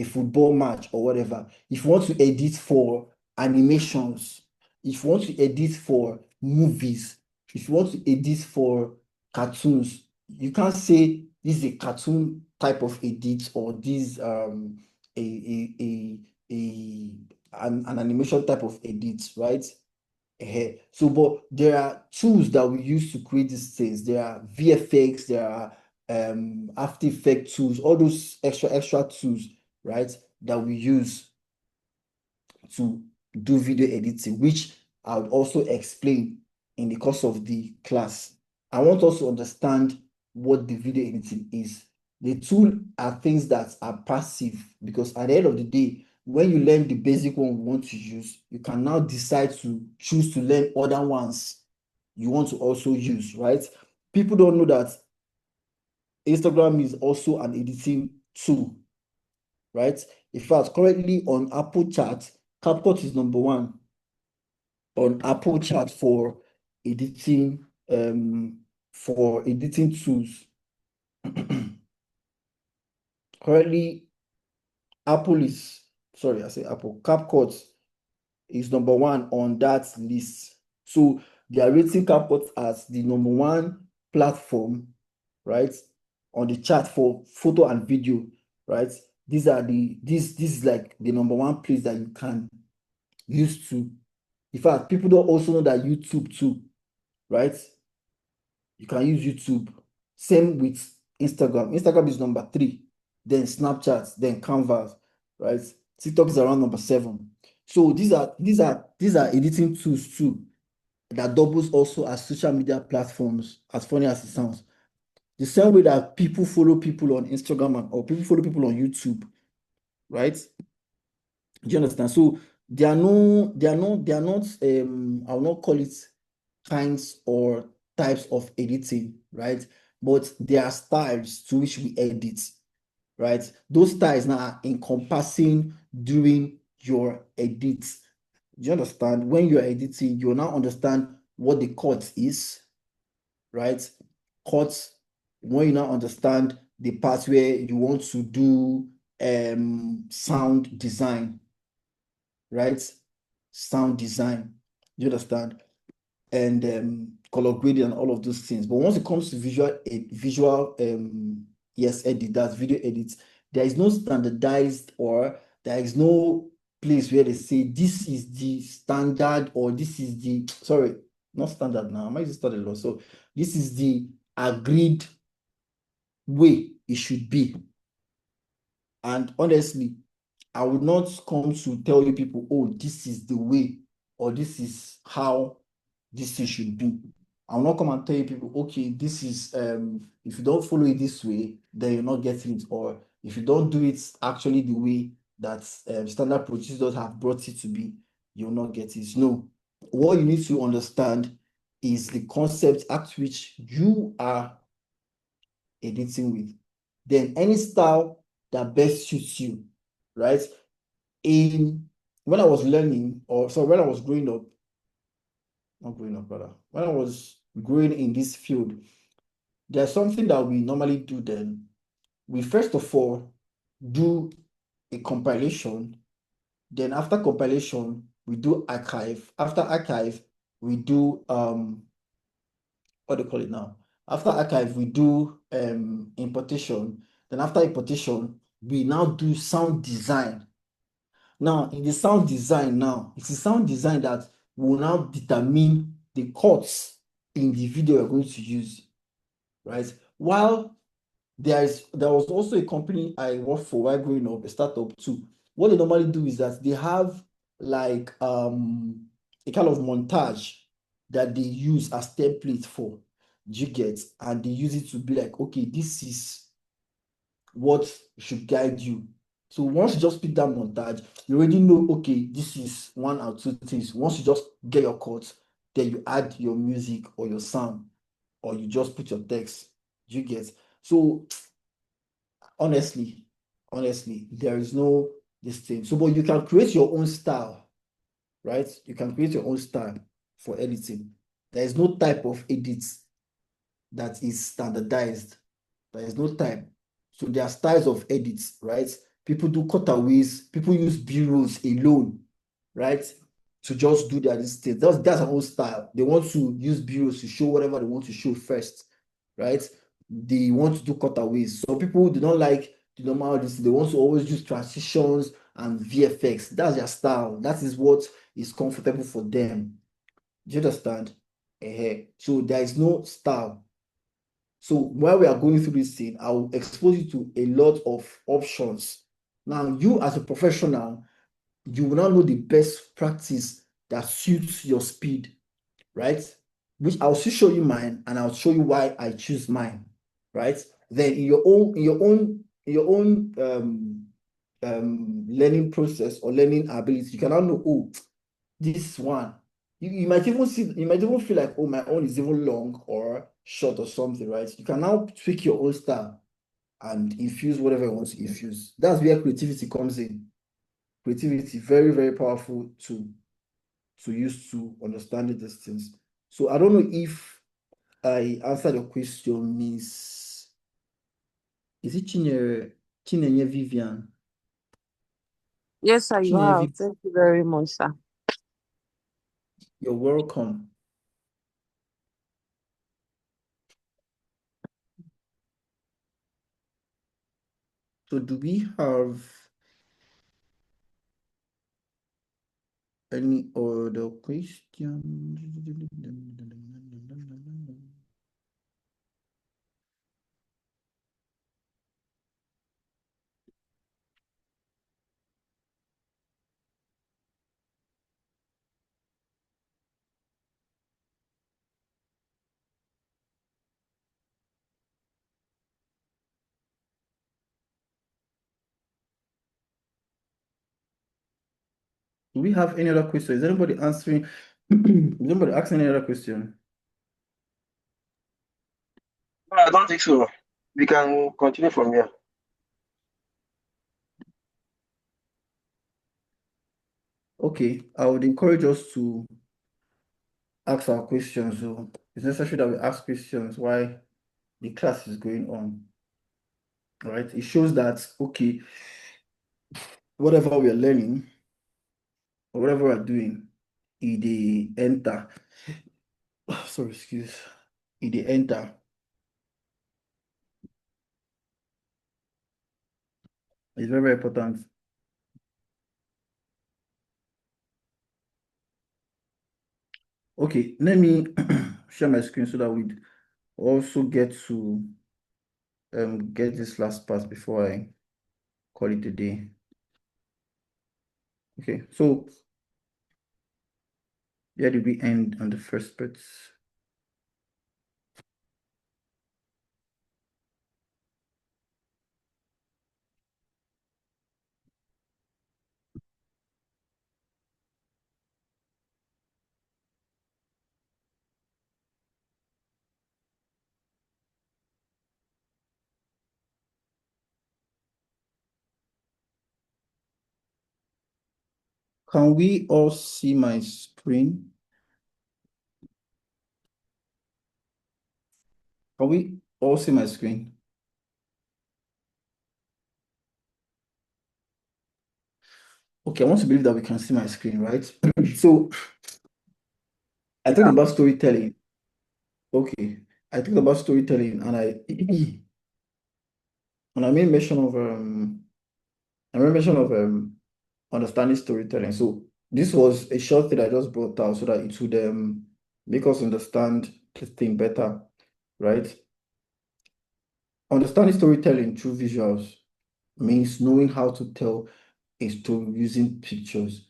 football match or whatever, if you want to edit for animations, if you want to edit for movies, if you want to edit for cartoons, you can't say this is a cartoon type of edit or this a a a, a an animation type of edit, right? So, but there are tools that we use to create these things. There are VFX, there are After Effects tools, all those extra tools, right, that we use to do video editing, which I would also explain in the course of the class. I want us to understand what the video editing is. The tool are things that are passive because at the end of the day, when you learn the basic one we want to use, you can now decide to choose to learn other ones you want to also use, right? People don't know that Instagram is also an editing tool, right? In fact, currently on Apple chart, CapCut is number one on Apple chart for editing tools. Currently, CapCut is number one on that list. So they are rating CapCut as the number one platform, right, on the chart for photo and video, right? This is like the number one place that you can use to. In fact, people don't also know that YouTube too, right? You can use YouTube. Same with Instagram. Instagram is number three, then Snapchat, then Canvas, right? TikTok is around number seven. So these are editing tools too that doubles also as social media platforms, as funny as it sounds. The same way that people follow people on Instagram or people follow people on YouTube, right? Do you understand? So they are not I will not call it kinds or types of editing, right? But there are styles to which we edit, right? Those styles now are encompassing during your edit. Do you understand? When you're editing, you'll now understand what the cut is, right? Cut, when you now understand the part where you want to do sound design, right? Sound design. You understand? And color grading and all of those things. But once it comes to visual yes, edit, that's video edits, there is no standardized or there is no place where they say this is the standard or this is the sorry, not standard now. I might just standard law. So this is the agreed way it should be. And honestly, I would not come to tell you people, oh, this is the way or this is how this thing should be. I will not come and tell you people, okay, this is if you don't follow it this way, then you're not getting it, or if you don't do it actually the way that standard producers have brought it to be, you'll not get it. No, what you need to understand is the concept at which you are editing with. Then any style that best suits you, right? When I was learning, or so when I was growing up, not growing up, brother, when I was growing in this field, there's something that we normally do then. We first of all do a compilation. Then after compilation, we do archive. After archive, we do what do you call it now? After archive, we do importation. Then after importation, we now do sound design. Now, in the sound design now, it's the sound design that will now determine the cuts in the video we're going to use, right? While there was also a company I worked for while growing up, a startup too. What they normally do is that they have like a kind of montage that they use as template for. Do you get? And they use it to be like, okay, this is what should guide you. So once you just pick that montage, you already know, okay, this is one or two things. Once you just get your chords, then you add your music or your sound, or you just put your text. Do you get? So honestly, honestly, there is no this thing. So, but you can create your own style, right? You can create your own style for editing. There is no type of edit that is standardized. There is no type. So there are styles of edits, right? People do cutaways, people use B-rolls alone, right? To just do their this thing. That's their own style. They want to use B-rolls to show whatever they want to show first, right? They want to do cutaways. So people they don't like the normal this. They want to always use transitions and VFX. That's their style. That is what is comfortable for them. Do you understand? So there is no style. So while we are going through this thing, I will expose you to a lot of options. Now, you as a professional, you will now know the best practice that suits your speed, right? Which I'll still show you mine, and I'll show you why I choose mine, right? Then in your own learning process or learning ability, you can now know, oh, this one. You might even see, you might even feel like, oh, my own is even long or short or something, right? You can now tweak your own style and infuse whatever you want to infuse. That's where creativity comes in. Creativity, very, very powerful to use to understanding these things. So I don't know if I answered your question, Miss. Is it Chinenye Vivian? Yes, sir, you Chinenye have. Vivian, Thank you very much, sir. you're welcome. So do we have any other questions? Do we have any other questions? Is anybody answering? Is anybody asking any other question? No, I don't think so. We can continue from here. Okay, I would encourage us to ask our questions. So it's necessary that we ask questions while the class is going on. All right, it shows that okay, whatever we are learning or whatever we're doing, it they enter. Sorry, excuse. It they enter. It's very, very important. Okay, let me share my screen so that we also get to get this last part before I call it a day. Okay, so where did we end on the first bit? Can we all see my screen? Can we all see my screen? Okay, I want to believe that we can see my screen, right? So I talked Yeah. about storytelling. Okay. I talked about storytelling, and I and I made mention of understanding storytelling. So this was a short thing I just brought out so that it would make us understand the thing better, right? Understanding storytelling through visuals means knowing how to tell a story using pictures,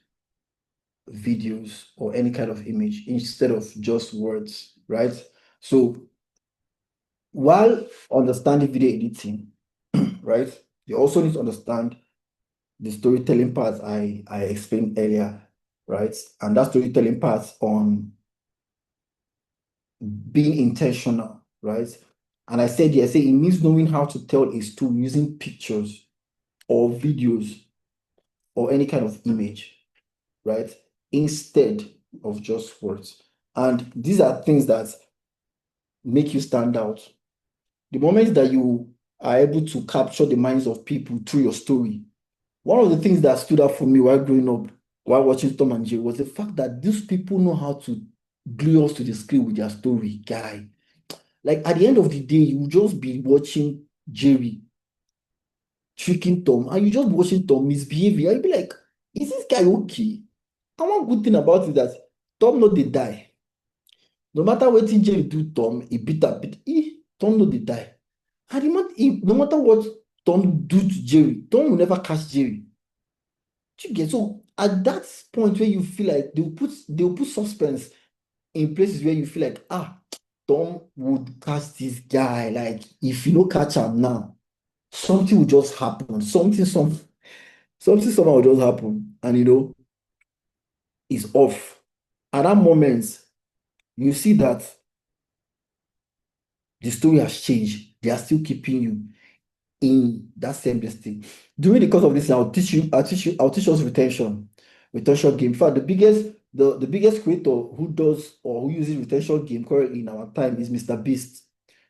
videos, or any kind of image instead of just words, right? So while understanding video editing, right, you also need to understand the storytelling part I explained earlier, right? And that storytelling part on being intentional, right? And I said, yeah, I say it means knowing how to tell a story using pictures or videos or any kind of image, right? Instead of just words. And these are things that make you stand out. The moment that you are able to capture the minds of people through your story, one of the things that stood out for me while growing up, while watching Tom and Jerry, was the fact that these people know how to glue us to the screen with their story, guy. Like at the end of the day, you just be watching Jerry tricking Tom, and you just be watching Tom misbehaving, and you be like, is this guy okay? And one good thing about it is that Tom no dey die. No matter wetin Jerry do Tom, he beat am, Tom no dey die. And no matter what Tom do to Jerry, Tom will never catch Jerry. Do you get? So at that point where you feel like they'll put suspense in places where you feel like, Tom would catch this guy. Like if you no catch him now, something will just happen. Something somehow will just happen, and it's off. At that moment, you see that the story has changed. They are still keeping you in that same destiny. During the course of this, I'll teach us retention game. In fact, the biggest creator who does or who uses retention game currently in our time is Mr. Beast,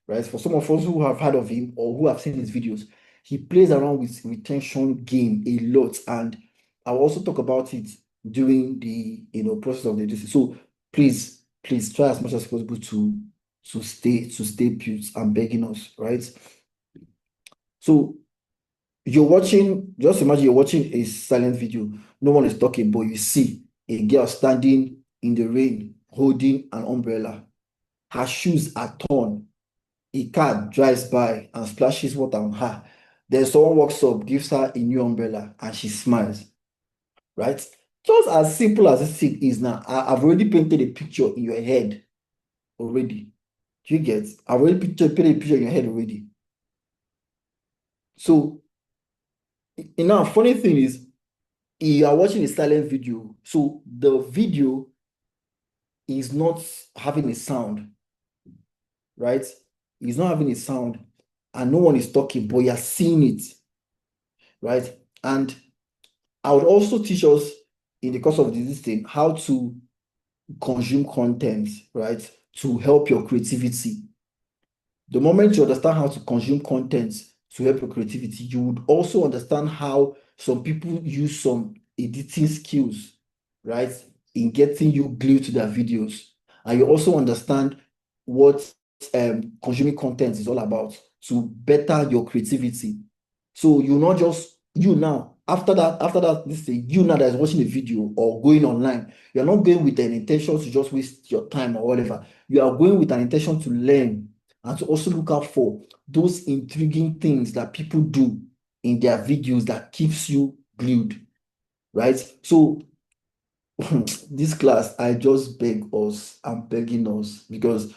right? For some of us who have heard of him or who have seen his videos, he plays around with retention game a lot, and I'll also talk about it during the process of the editing. So please try as much as possible to stay put. I'm begging us, right? So just imagine you're watching a silent video. No one is talking, but you see a girl standing in the rain holding an umbrella. Her shoes are torn. A car drives by and splashes water on her. Then someone walks up, gives her a new umbrella, and she smiles, right? Just as simple as this thing is now, I've already painted a picture in your head already. Do you get? I've already painted a picture in your head already. So, funny thing is, you are watching a silent video, so the video is not having a sound, right? It's not having a sound, and no one is talking, but you're seeing it, right? And I would also teach us in the course of this thing how to consume content, right? To help your creativity. The moment you understand how to consume content to help your creativity, you would also understand how some people use some editing skills, right, in getting you glued to their videos. And you also understand what consuming content is all about to better your creativity. So you not just you now, after that, this thing, you now that is watching a video or going online, you're not going with an intention to just waste your time or whatever. You are going with an intention to learn and to also look out for those intriguing things that people do in their videos that keeps you glued, right? So this class, I just I'm begging us, because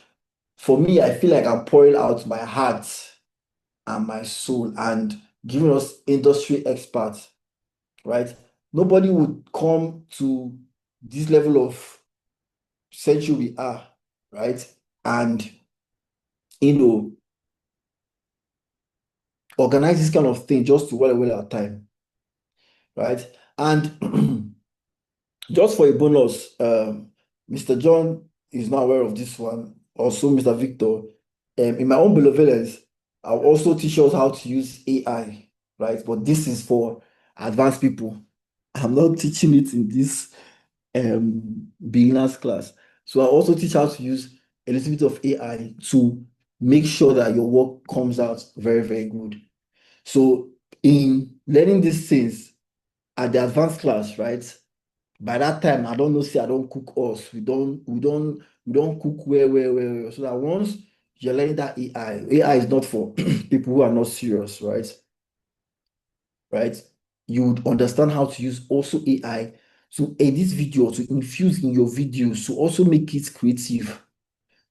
for me, I feel like I'm pouring out my heart and my soul and giving us industry experts, right? Nobody would come to this level of century we are, right? And you know, organize this kind of thing just to well away our time, right? And just for a bonus, Mr. John is not aware of this one. Also, Mr. Victor, in my own benevolence, I'll also teach us how to use AI, right? But this is for advanced people. I'm not teaching it in this beginners class. So I also teach how to use a little bit of AI to make sure that your work comes out very, very good. So in learning these things at the advanced class, right? By that time, I don't know, say I don't cook us. We don't cook well. So that once you're learning that AI is not for people who are not serious, right? Right? You would understand how to use also AI to edit video, to infuse in your videos, to also make it creative.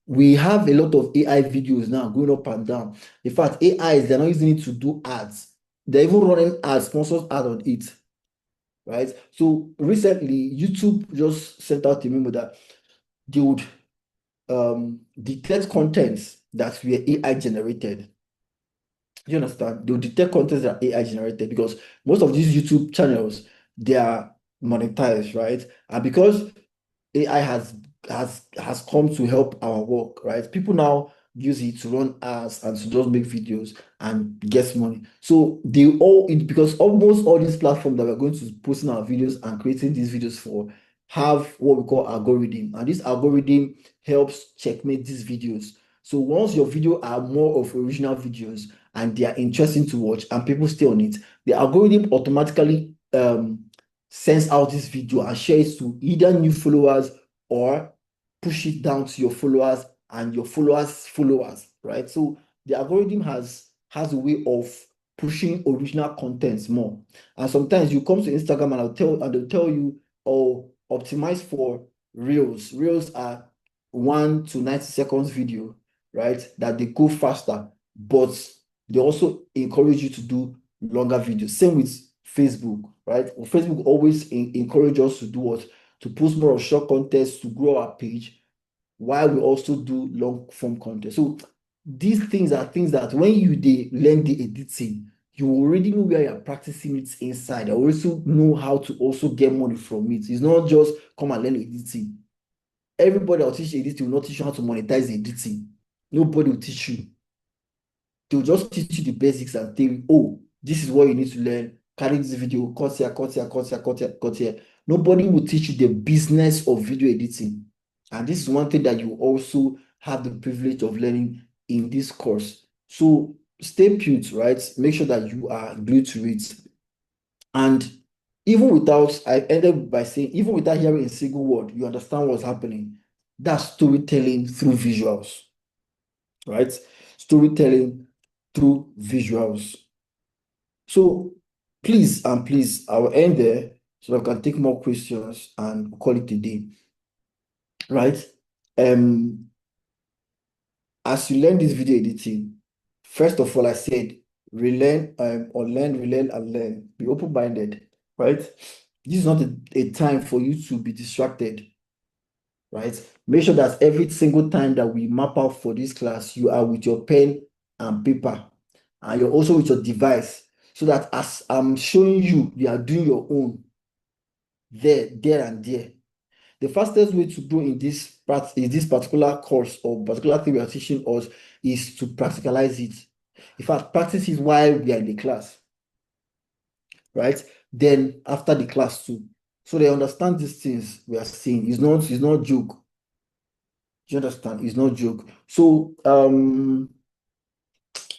We have a lot of AI videos now going up and down. In fact, AIs, they're not using it to do ads. They're even running ads, sponsored ad on it, right? So recently, YouTube just sent out a memo that they would detect contents that were AI generated. You understand? They'll detect contents that are AI generated because most of these YouTube channels, they are monetized, right? And because AI has come to help our work, right? People now use it to run ads and to just make videos and get money. So because almost all these platforms that we're going to posting our videos and creating these videos for have what we call algorithm, and this algorithm helps checkmate these videos. So once your video are more of original videos and they are interesting to watch and people stay on it, the algorithm automatically sends out this video and shares to either new followers or push it down to your followers and your followers, right? So the algorithm has a way of pushing original contents more. And sometimes you come to Instagram and they'll tell you, oh, optimize for reels. Reels are 1 to 90 seconds video, right? That they go faster, but they also encourage you to do longer videos. Same with Facebook, right? Well, Facebook always encourage us to do what? To post more of short contents to grow our page while we also do long form content. So these things are things that when you learn the editing, you already know where you're practicing it inside. You also know how to also get money from it. It's not just come and learn editing. Everybody will teach you editing will not teach you how to monetize editing. Nobody will teach you. They'll just teach you the basics and tell you, oh, this is what you need to learn. Carry this video, cut here, cut here, cut here, cut here, cut here. Nobody will teach you the business of video editing. And this is one thing that you also have the privilege of learning in this course. So stay put, right? Make sure that you are glued to it. And I ended by saying, even without hearing a single word, you understand what's happening. That's storytelling through visuals, right? Storytelling through visuals. So please and please, I will end there so I can take more questions and call it a day, right? As you learn this video editing, first of all, I said relearn, unlearn, relearn, and learn. Be open-minded, right? This is not a time for you to be distracted, right? Make sure that every single time that we map out for this class, you are with your pen and paper, and you're also with your device, so that as I'm showing you, you are doing your own there, and there. The fastest way to grow in this particular course or particular thing we are teaching us is to practicalize it. In fact, practice is while we are in the class, right? Then after the class too. So they understand these things we are saying. It's not joke. You understand? It's not joke. So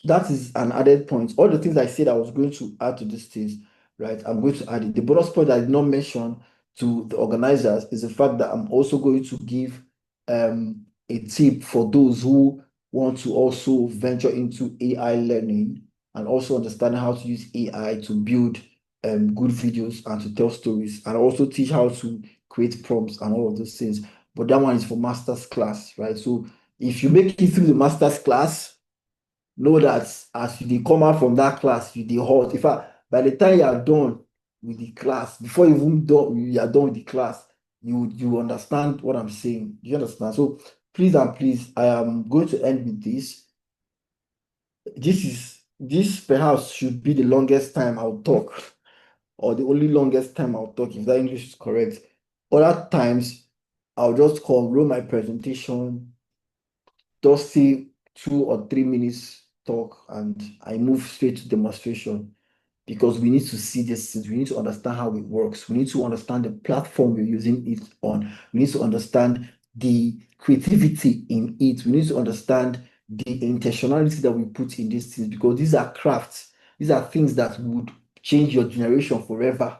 that is an added point. All the things I said I was going to add to these things, right? I'm going to add it. The bonus point I did not mention to the organizers is the fact that I'm also going to give a tip for those who want to also venture into AI learning and also understand how to use AI to build good videos and to tell stories, and also teach how to create prompts and all of those things. But that one is for master's class, right? So if you make it through the master's class, know that as you dey come out from that class, you dey hot. In fact, by the time you are done with the class, before you are done with the class, you understand what I'm saying. Do you understand? So please and please, I am going to end with this. This perhaps should be the longest time I'll talk, or the only longest time I'll talk, if that English is correct. Other times, I'll just come, roll my presentation, just say 2 or 3 minutes talk, and I move straight to demonstration, because we need to see this things. We need to understand how it works. We need to understand the platform we're using it on. We need to understand the creativity in it. We need to understand the intentionality that we put in these things, because these are crafts. These are things that would change your generation forever,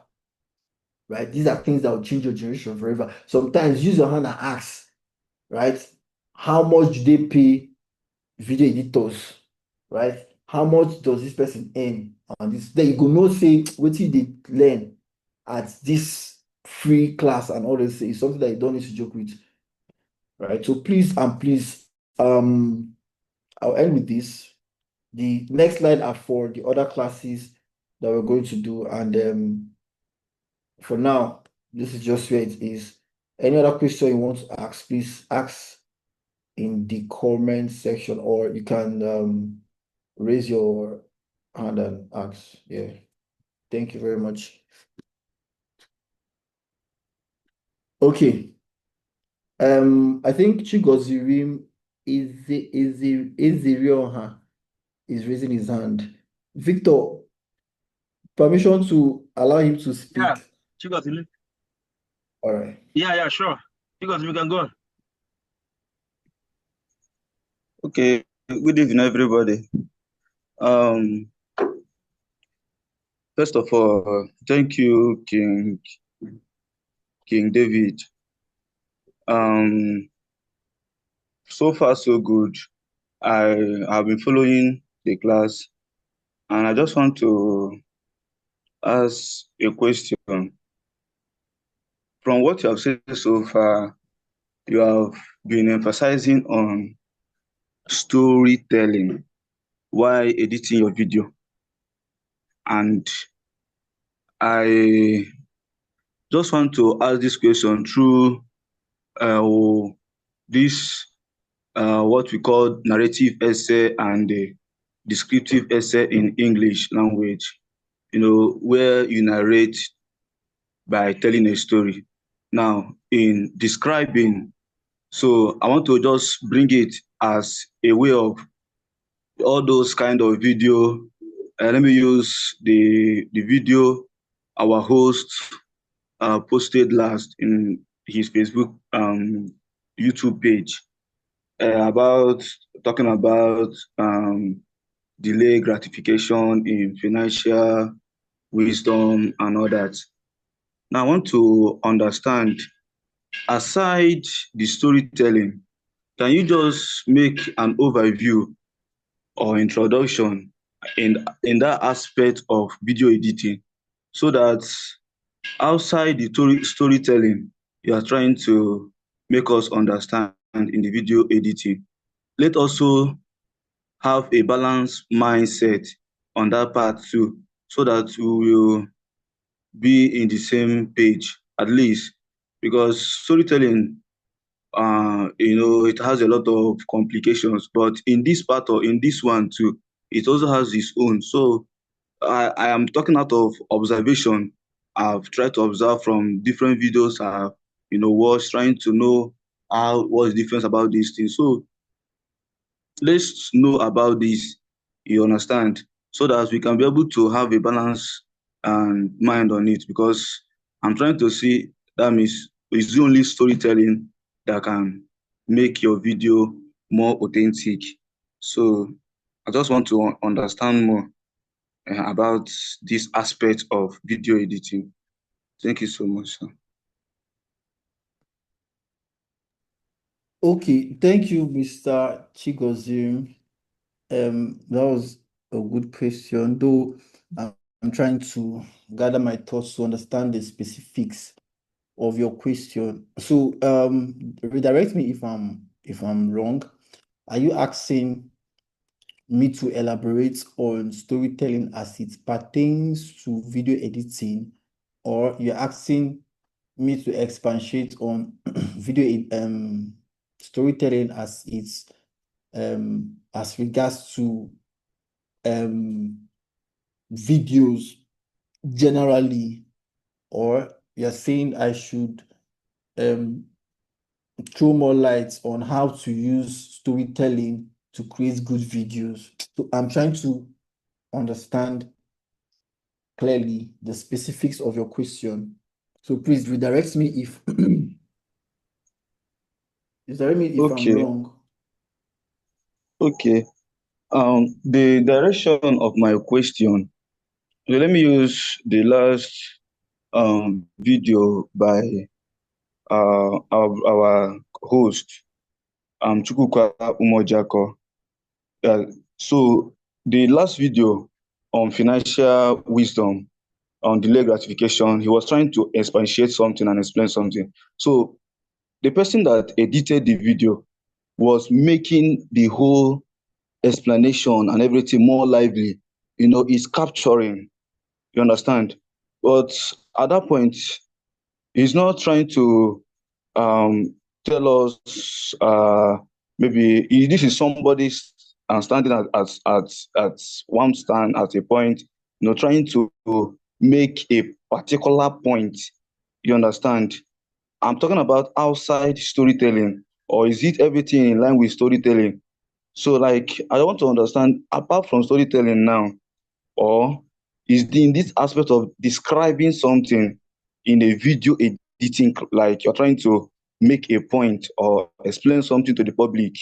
right? These are things that will change your generation forever. Sometimes use your hand and ask, right? How much do they pay video editors, right? How much does this person earn on this? Then you go know say what they learn at this free class and all this is something that you don't need to joke with, right? So please and please, I'll end with this. The next slide are for the other classes that we're going to do, and for now, this is just where it is. Any other question you want to ask, please ask in the comment section, or you can raise your hand and ask. Yeah. Thank you very much. Okay. I think Chigozirim is the real huh? Is raising his hand. Victor, permission to allow him to Yeah, speak. Chigozimi. All right. Yeah, sure. Chigozimi can go on. Okay, good evening, everybody. First of all, thank you, King David. So far so good. I have been following the class, and I just want to ask a question. From what you have said so far, you have been emphasizing on storytelling while editing your video, and I just want to ask this question through this what we call narrative essay and descriptive essay in English language, where you narrate by telling a story. Now, in describing, so I want to just bring it as a way of all those kind of video. Let me use the video our host posted last in his Facebook YouTube page about talking about delay gratification in financial wisdom and all that. Now, I want to understand, aside the storytelling, can you just make an overview or introduction in that aspect of video editing, so that outside the storytelling you are trying to make us understand in the video editing, let also have a balanced mindset on that part too, so that we will be in the same page at least, because storytelling, it has a lot of complications, but in this part or in this one too, it also has its own. So I am talking out of observation. I've tried to observe from different videos I've watched, trying to know what's the difference about these things. So let's know about this, you understand, so that we can be able to have a balance and mind on it, because I'm trying to see that means it's the only storytelling that can make your video more authentic. So I just want to understand more about this aspect of video editing. Thank you so much, sir. Okay, thank you, Mr. Chigozim. That was a good question, though I'm trying to gather my thoughts to understand the specifics of your question. So redirect me if I'm wrong. Are you asking me to elaborate on storytelling as it pertains to video editing, or you're asking me to expatiate on storytelling as it's as regards to videos generally, or you're saying I should throw more light on how to use storytelling to create good videos? So I'm trying to understand clearly the specifics of your question. So please redirect me if redirect me if I'm Okay. wrong. Okay. The direction of my question. So let me use the last video by our host, Chukwuka Umojako. So the last video on financial wisdom on delay gratification, he was trying to expatiate something and explain something. So the person that edited the video was making the whole explanation and everything more lively. Is capturing. You understand? But at that point, he's not trying to tell us maybe this is somebody's standing at one stand at a point, trying to make a particular point. You understand? I'm talking about outside storytelling, or is it everything in line with storytelling? So, like, I want to understand apart from storytelling now, or is in this aspect of describing something in a video editing, like you're trying to make a point or explain something to the public.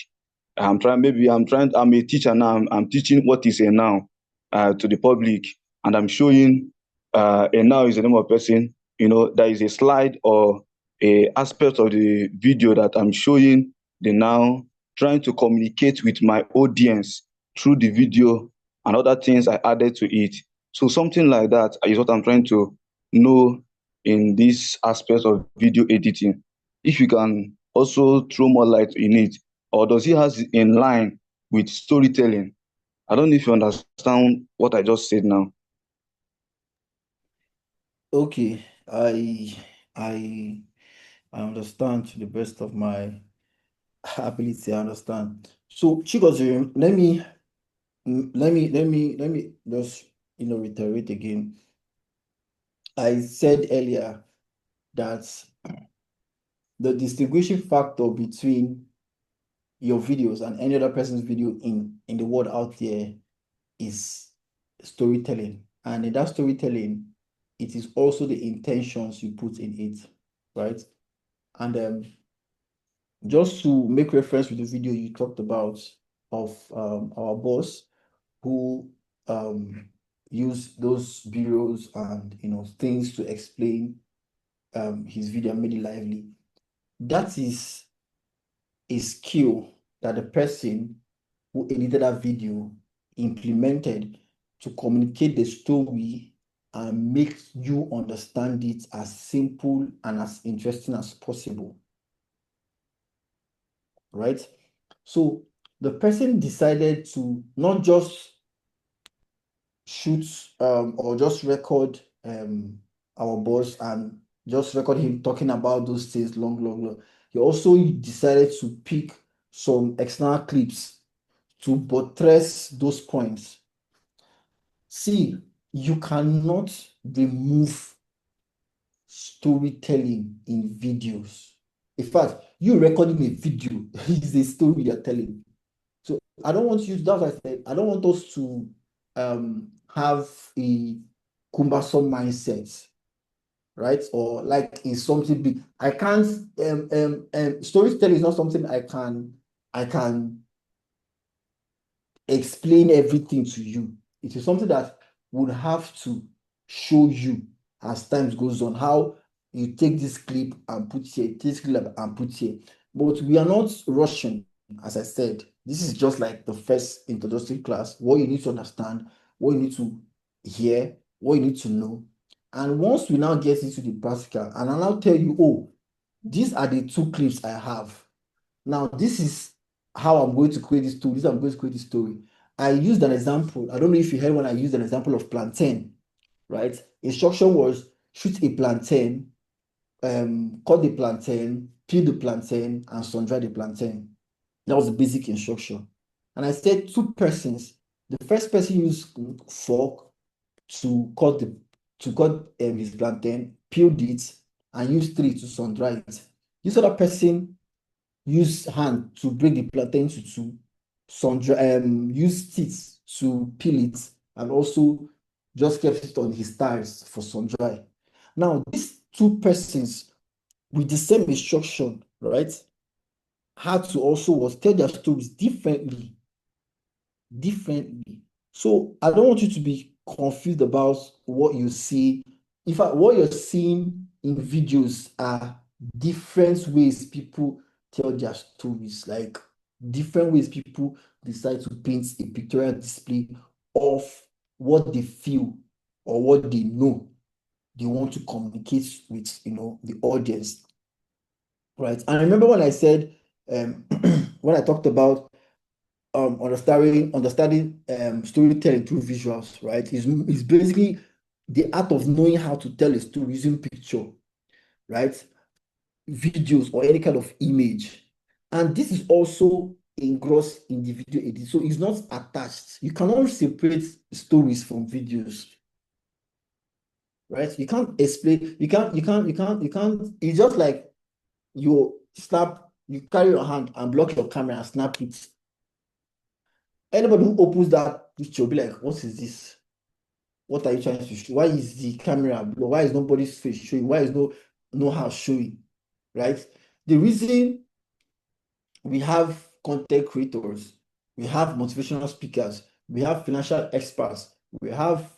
I'm a teacher now. I'm teaching what is a noun to the public, and I'm showing a noun is the name of a person. There is a slide or a aspect of the video that I'm showing the noun, trying to communicate with my audience through the video and other things I added to it. So something like that is what I'm trying to know in this aspect of video editing. If you can also throw more light in it, or does it has in line with storytelling? I don't know if you understand what I just said now. Okay, I I understand to the best of my ability. I understand. So, Chigozie, let me just reiterate again. I said earlier that the distinguishing factor between your videos and any other person's video in the world out there is storytelling. And in that storytelling, it is also the intentions you put in it, right? And just to make reference with the video you talked about of our boss who used those bureaus and things to explain his video and made it lively. That is a skill that the person who edited that video implemented to communicate the story and make you understand it as simple and as interesting as possible, right? So the person decided to not just shoot or just record our boss and just record him talking about those things long. He also decided to pick some external clips to buttress those points. See, you cannot remove storytelling in videos. In fact, you recording a video is a story you're telling. So I don't want you, that's why I said, I don't want us to have a cumbersome mindset, right? Or like in something big. I can't, storytelling is not something I can explain everything to you. It is something that would have to show you as time goes on how you take this clip and put here, this clip and put here. But we are not rushing, as I said. This is just like the first introductory class, what you need to understand, what you need to hear, what you need to know. And once we now get into the practical, and I'll now tell you, oh, these are the two clips I have. Now, this is how I'm going to create this story. This is how I'm going to create this story. I used an example. I don't know if you heard when I used an example of plantain, right? Instruction was shoot a plantain, cut the plantain, peel the plantain, and sun dry the plantain. That was the basic instruction. And I said two persons. The first person used fork to cut his plantain, peeled it, and used three to sun dry it. This other person use hand to break the plantain into two, use teeth to peel it, and also just kept it on his thighs for sun dry. Now, these two persons with the same instruction, right, had to also was tell their stories differently. differently. So I don't want you to be confused about what you see. In fact, what you're seeing in videos are different ways people tell their stories, like different ways people decide to paint a pictorial display of what they feel or what they know they want to communicate with, the audience, right? And remember when I said, when I talked about understanding storytelling through visuals, right? Is basically the art of knowing how to tell a story using picture, right? Videos or any kind of image. And this is also engrossed in the video edit. So it's not attached. You cannot separate stories from videos, right? You can't explain, it's just like you carry your hand and block your camera and snap it. Anybody who opens that picture will be like, what is this? What are you trying to show? Why is the camera blurred? Why is nobody's face showing? Why is no house showing? Right? The reason we have content creators, we have motivational speakers, we have financial experts, we have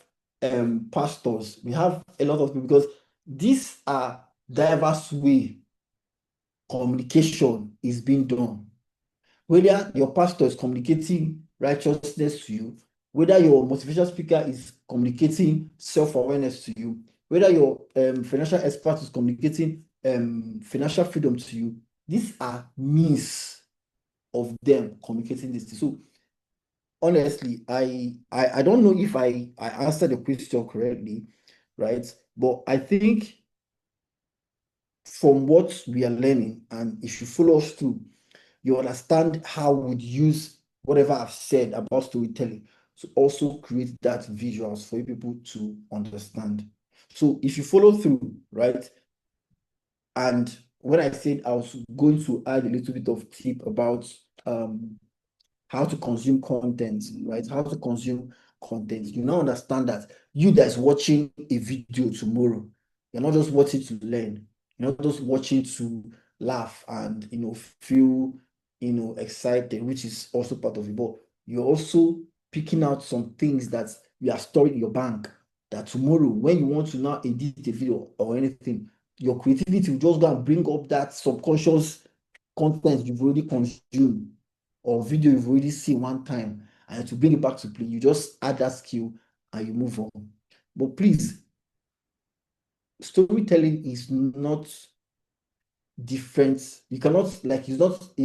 pastors, we have a lot of people because these are diverse way communication is being done. Whether your pastor is communicating righteousness to you, whether your motivational speaker is communicating self-awareness to you, whether your financial expert is communicating financial freedom to you, these are means of them communicating this. So honestly, I don't know if I answered the question correctly, right? But I think from what we are learning, and if you follow us through, you understand how we'd use whatever I've said about storytelling to also create that visuals for you people to understand. So if you follow through, right? And when I said I was going to add a little bit of tip about how to consume content, right? How to consume content. You now understand that you that's watching a video tomorrow, you're not just watching to learn, you're not just watching to laugh and feel excited, which is also part of it. But you're also picking out some things that you are storing in your bank that tomorrow, when you want to now edit a video or anything, your creativity will just go and bring up that subconscious content you've already consumed or video you've already seen one time and to bring it back to play, you just add that skill and you move on. But please, storytelling is not different. You cannot like it's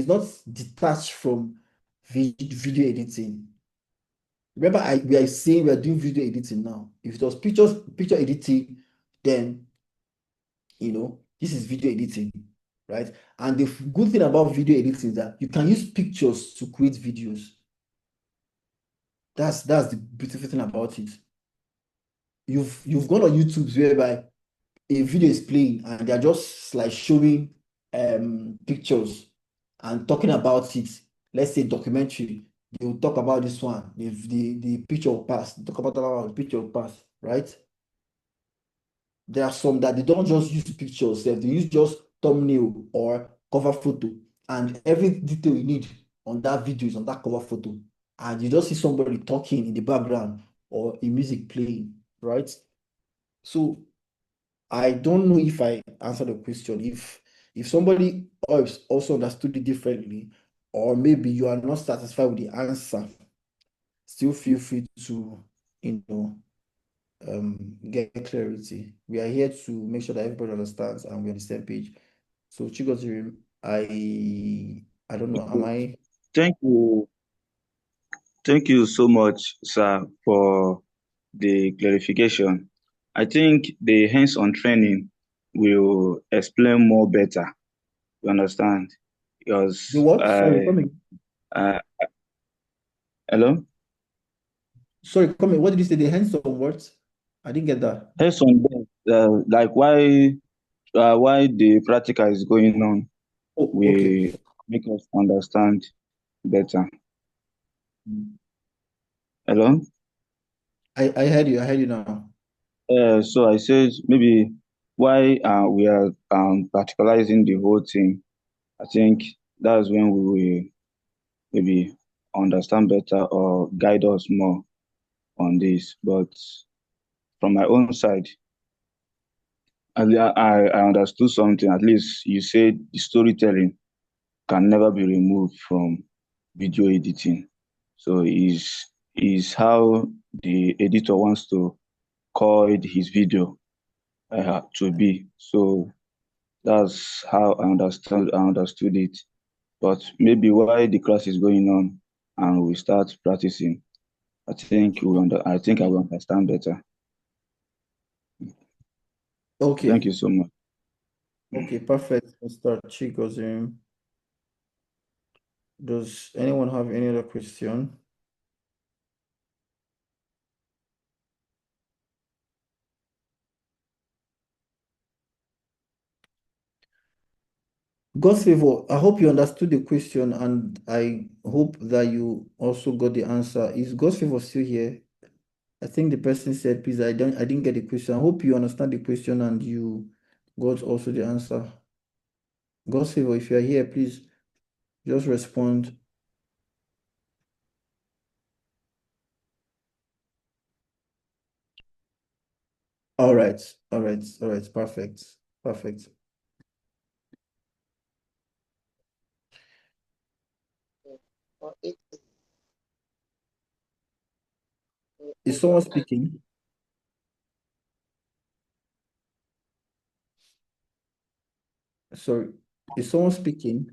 not detached from video editing. Remember, we are saying we are doing video editing now. If it was picture editing, then this is video editing, right? And the good thing about video editing is that you can use pictures to create videos. That's the beautiful thing about it. You've gone on YouTube whereby a video is playing and they're just like showing pictures and talking about it. Let's say documentary. They will talk about this one. The picture will pass. Talk about the picture will pass, right? There are some that they don't just use pictures, they use just thumbnail or cover photo, and every detail you need on that video is on that cover photo. And you just see somebody talking in the background or a music playing, right? So I don't know if I answered the question. If somebody else also understood it differently, or maybe you are not satisfied with the answer, still feel free to, get clarity. We are here to make sure that everybody understands and we're on the same page. So Chigozie, I don't know, am I Thank you. Thank you so much, sir, for the clarification. I think the hands-on training will explain more better. You understand? the Because what? Sorry, come in. uh, hello, Come in. What did you say? The hands-on words? I didn't get that. hands-on, like why the practical is going on, Oh, okay. will make us understand better. Hello. I heard you. I heard you now. So I said maybe why we are practicalizing the whole thing. I think that's when we will maybe understand better or guide us more on this. But from my own side, I understood something. At least you said the storytelling can never be removed from video editing. So is how the editor wants to call it his video to be. So that's how I understood it. But maybe while the class is going on and we start practicing, I think I will understand better. Thank Okay. you so much. Okay, perfect, Mr. Chigozim. Does anyone have any other question? God's favor, I hope you understood the question and I hope that you also got the answer. Is God's favor still here? I think the person said, please, I didn't get the question. I hope you understand the question and you got also the answer. God's favor, if you are here, please just respond. All right, all right, all right, perfect, perfect. Is someone speaking? Sorry, is someone speaking?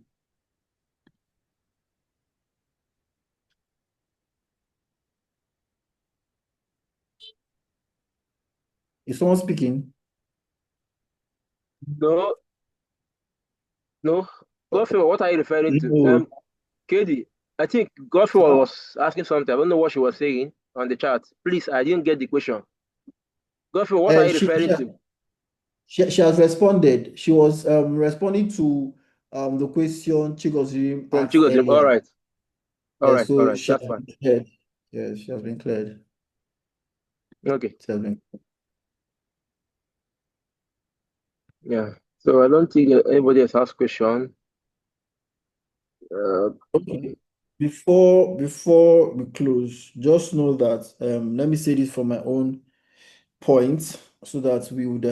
Is someone speaking? No, no. Godfrey, what are you referring to? No, Katie, I think Godfrey was asking something. I don't know what she was saying on the chat. Please, I didn't get the question. Godfrey, what are Uh, you she, referring she, to she has responded. She was responding to the question Chigozim from asked Chigodim? All earlier. right, all right, all So right. she That's has fine. been cleared. Yes, she has been cleared. Okay, She has been. yeah. So I don't think anybody else has question. Okay. Before we close, just know that let me say this from my own point so that we would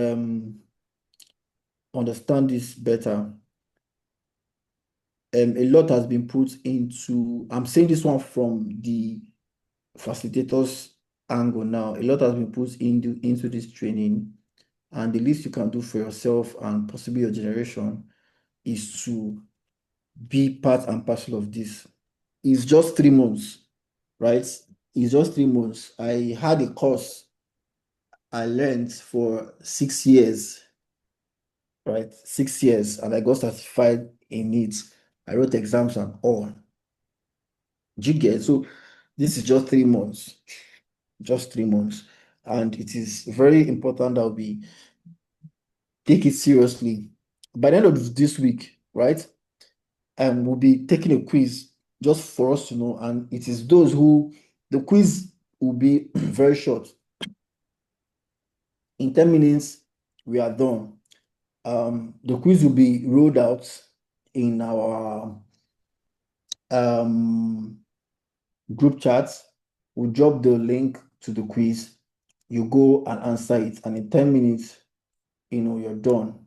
understand this better. A lot has been put into, I'm saying this one from the facilitators angle now. A lot has been put into this training, and the least you can do for yourself and possibly your generation is to be part and parcel of this. It's just 3 months, right? It's just 3 months. I had a course I learned for 6 years, right? 6 years, and I got certified in it. I wrote exams and all. Do you get? So this is just 3 months, just 3 months. And it is very important that we take it seriously. By the end of this week, right? We'll be taking a quiz just for us to know. And it is those who the quiz will be very short. In 10 minutes, we are done. The quiz will be rolled out in our um, group chats. We'll drop the link to the quiz. You go and answer it, and in 10 minutes, you're done,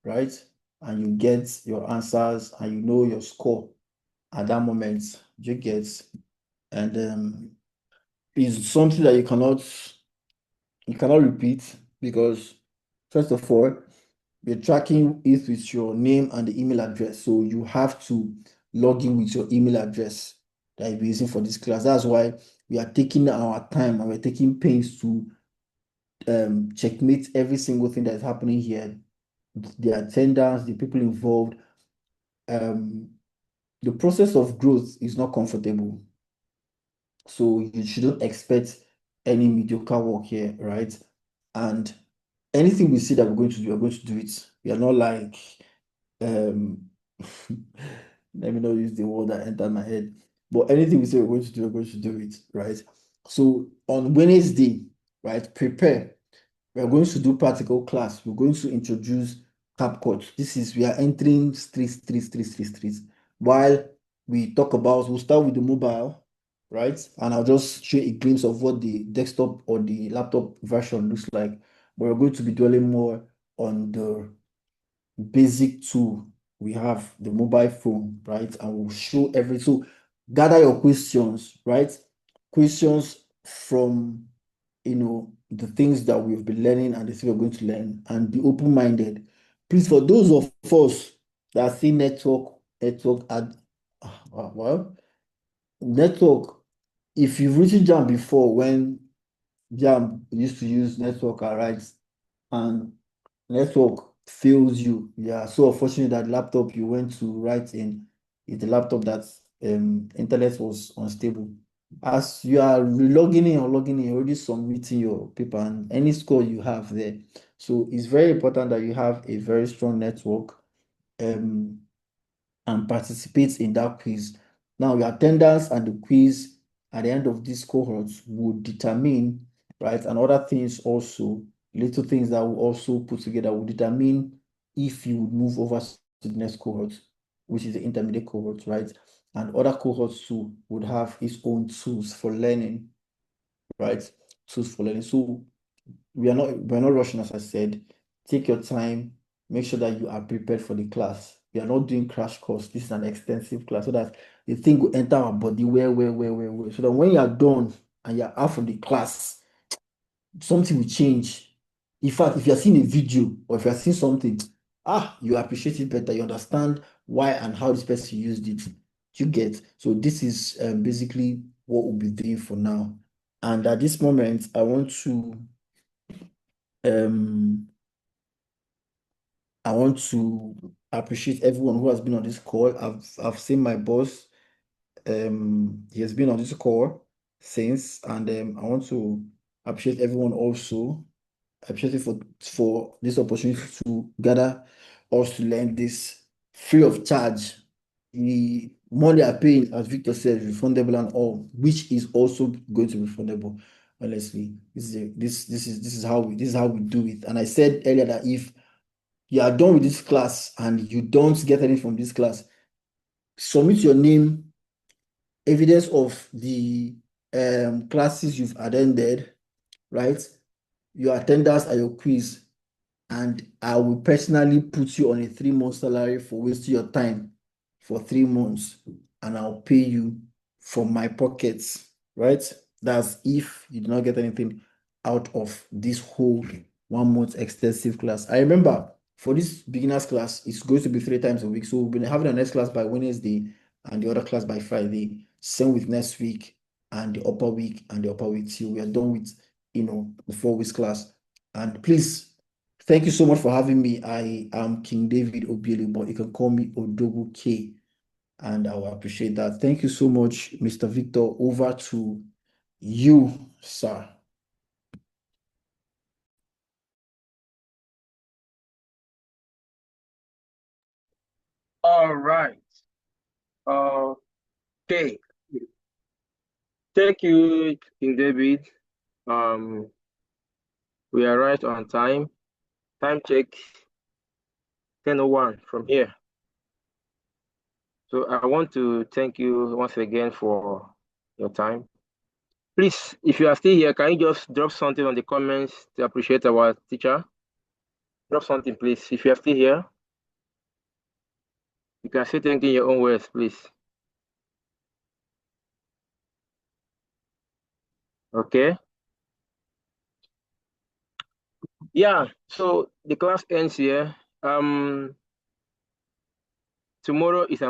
right? And you get your answers and you know your score at that moment. You get, and it's something that you cannot repeat because first of all, you're tracking it with your name and the email address. So you have to log in with your email address that you'll be using for this class. That's why we are taking our time and we're taking pains to checkmate every single thing that's happening here. The attendance, the people involved. Um, the process of growth is not comfortable. So you shouldn't expect any mediocre work here, right? And anything we see that we're going to do, we're going to do it. We are not like um let me not use the word that entered my head. But anything we say we're going to do, we're going to do it, right? So on Wednesday, right, prepare. We're going to do practical class. We're going to introduce CapCut. We are entering streets. While we talk about, we'll start with the mobile, right? And I'll just show a glimpse of what the desktop or the laptop version looks like. But we're going to be dwelling more on the basic tool we have, the mobile phone, right? And we'll show every so gather your questions, right? Questions from the things that we've been learning and the things we're going to learn, and be open-minded. Please, for those of us that see network ad well, network, if you've written jam before when jam used to use network right, and network fails you, yeah, so unfortunate that laptop you went to write in is the laptop that internet was unstable. As you are logging in or logging in, you're already submitting your paper and any score you have there. So it's very important that you have a very strong network um and participate in that quiz. Now, your attendance and the quiz at the end of this cohort will determine, right, and other things also, little things that will also put together will determine if you would move over to the next cohort, which is the intermediate cohort, right? And other cohorts too would have its own tools for learning, right? Tools for learning. So we're not rushing, as I said. Take your time, make sure that you are prepared for the class. We are not doing crash course. This is an extensive class so that the thing will enter our body well. So that when you are done and you're out from the class, something will change. In fact, if you're seeing a video or if you're seeing something, you appreciate it better. You understand why and how this person used it. You get. So this is basically what we'll be doing for now. And at this moment, um I want to appreciate everyone who has been on this call. I've seen my boss. He has been on this call since, and I want to appreciate everyone also. Appreciate it for this opportunity to gather us to learn this free of charge. The money I pay, as Victor said, refundable and all, which is also going to be refundable. Honestly, this is how we do it. And I said earlier that if you are done with this class and you don't get anything from this class, submit your name, evidence of the classes you've attended, right? Your attendance at your quiz, and I will personally put you on a 3 month salary for wasting your time for 3 months, and I'll pay you from my pockets, right? That's if you do not get anything out of this whole 1 month extensive class. I remember for this beginners class, it's going to be 3 times a week. So we'll be having the next class by Wednesday and the other class by Friday. Same with next week and the upper week and the upper week till we are done with the 4 weeks class. And please, thank you so much for having me. I am King David Obielu, but you can call me Odogu K, and I will appreciate that. Thank you so much, Mr. Victor. Over to you, sir. All right. Okay. Thank you, King David. Um, we are right on time. Time check 10:01 from here. So I want to thank you once again for your time. Please, if you are still here, can you just drop something on the comments to appreciate our teacher? Drop something, please. If you are still here, you can say thank you in your own words, please. Okay. Yeah. So the class ends here. Tomorrow is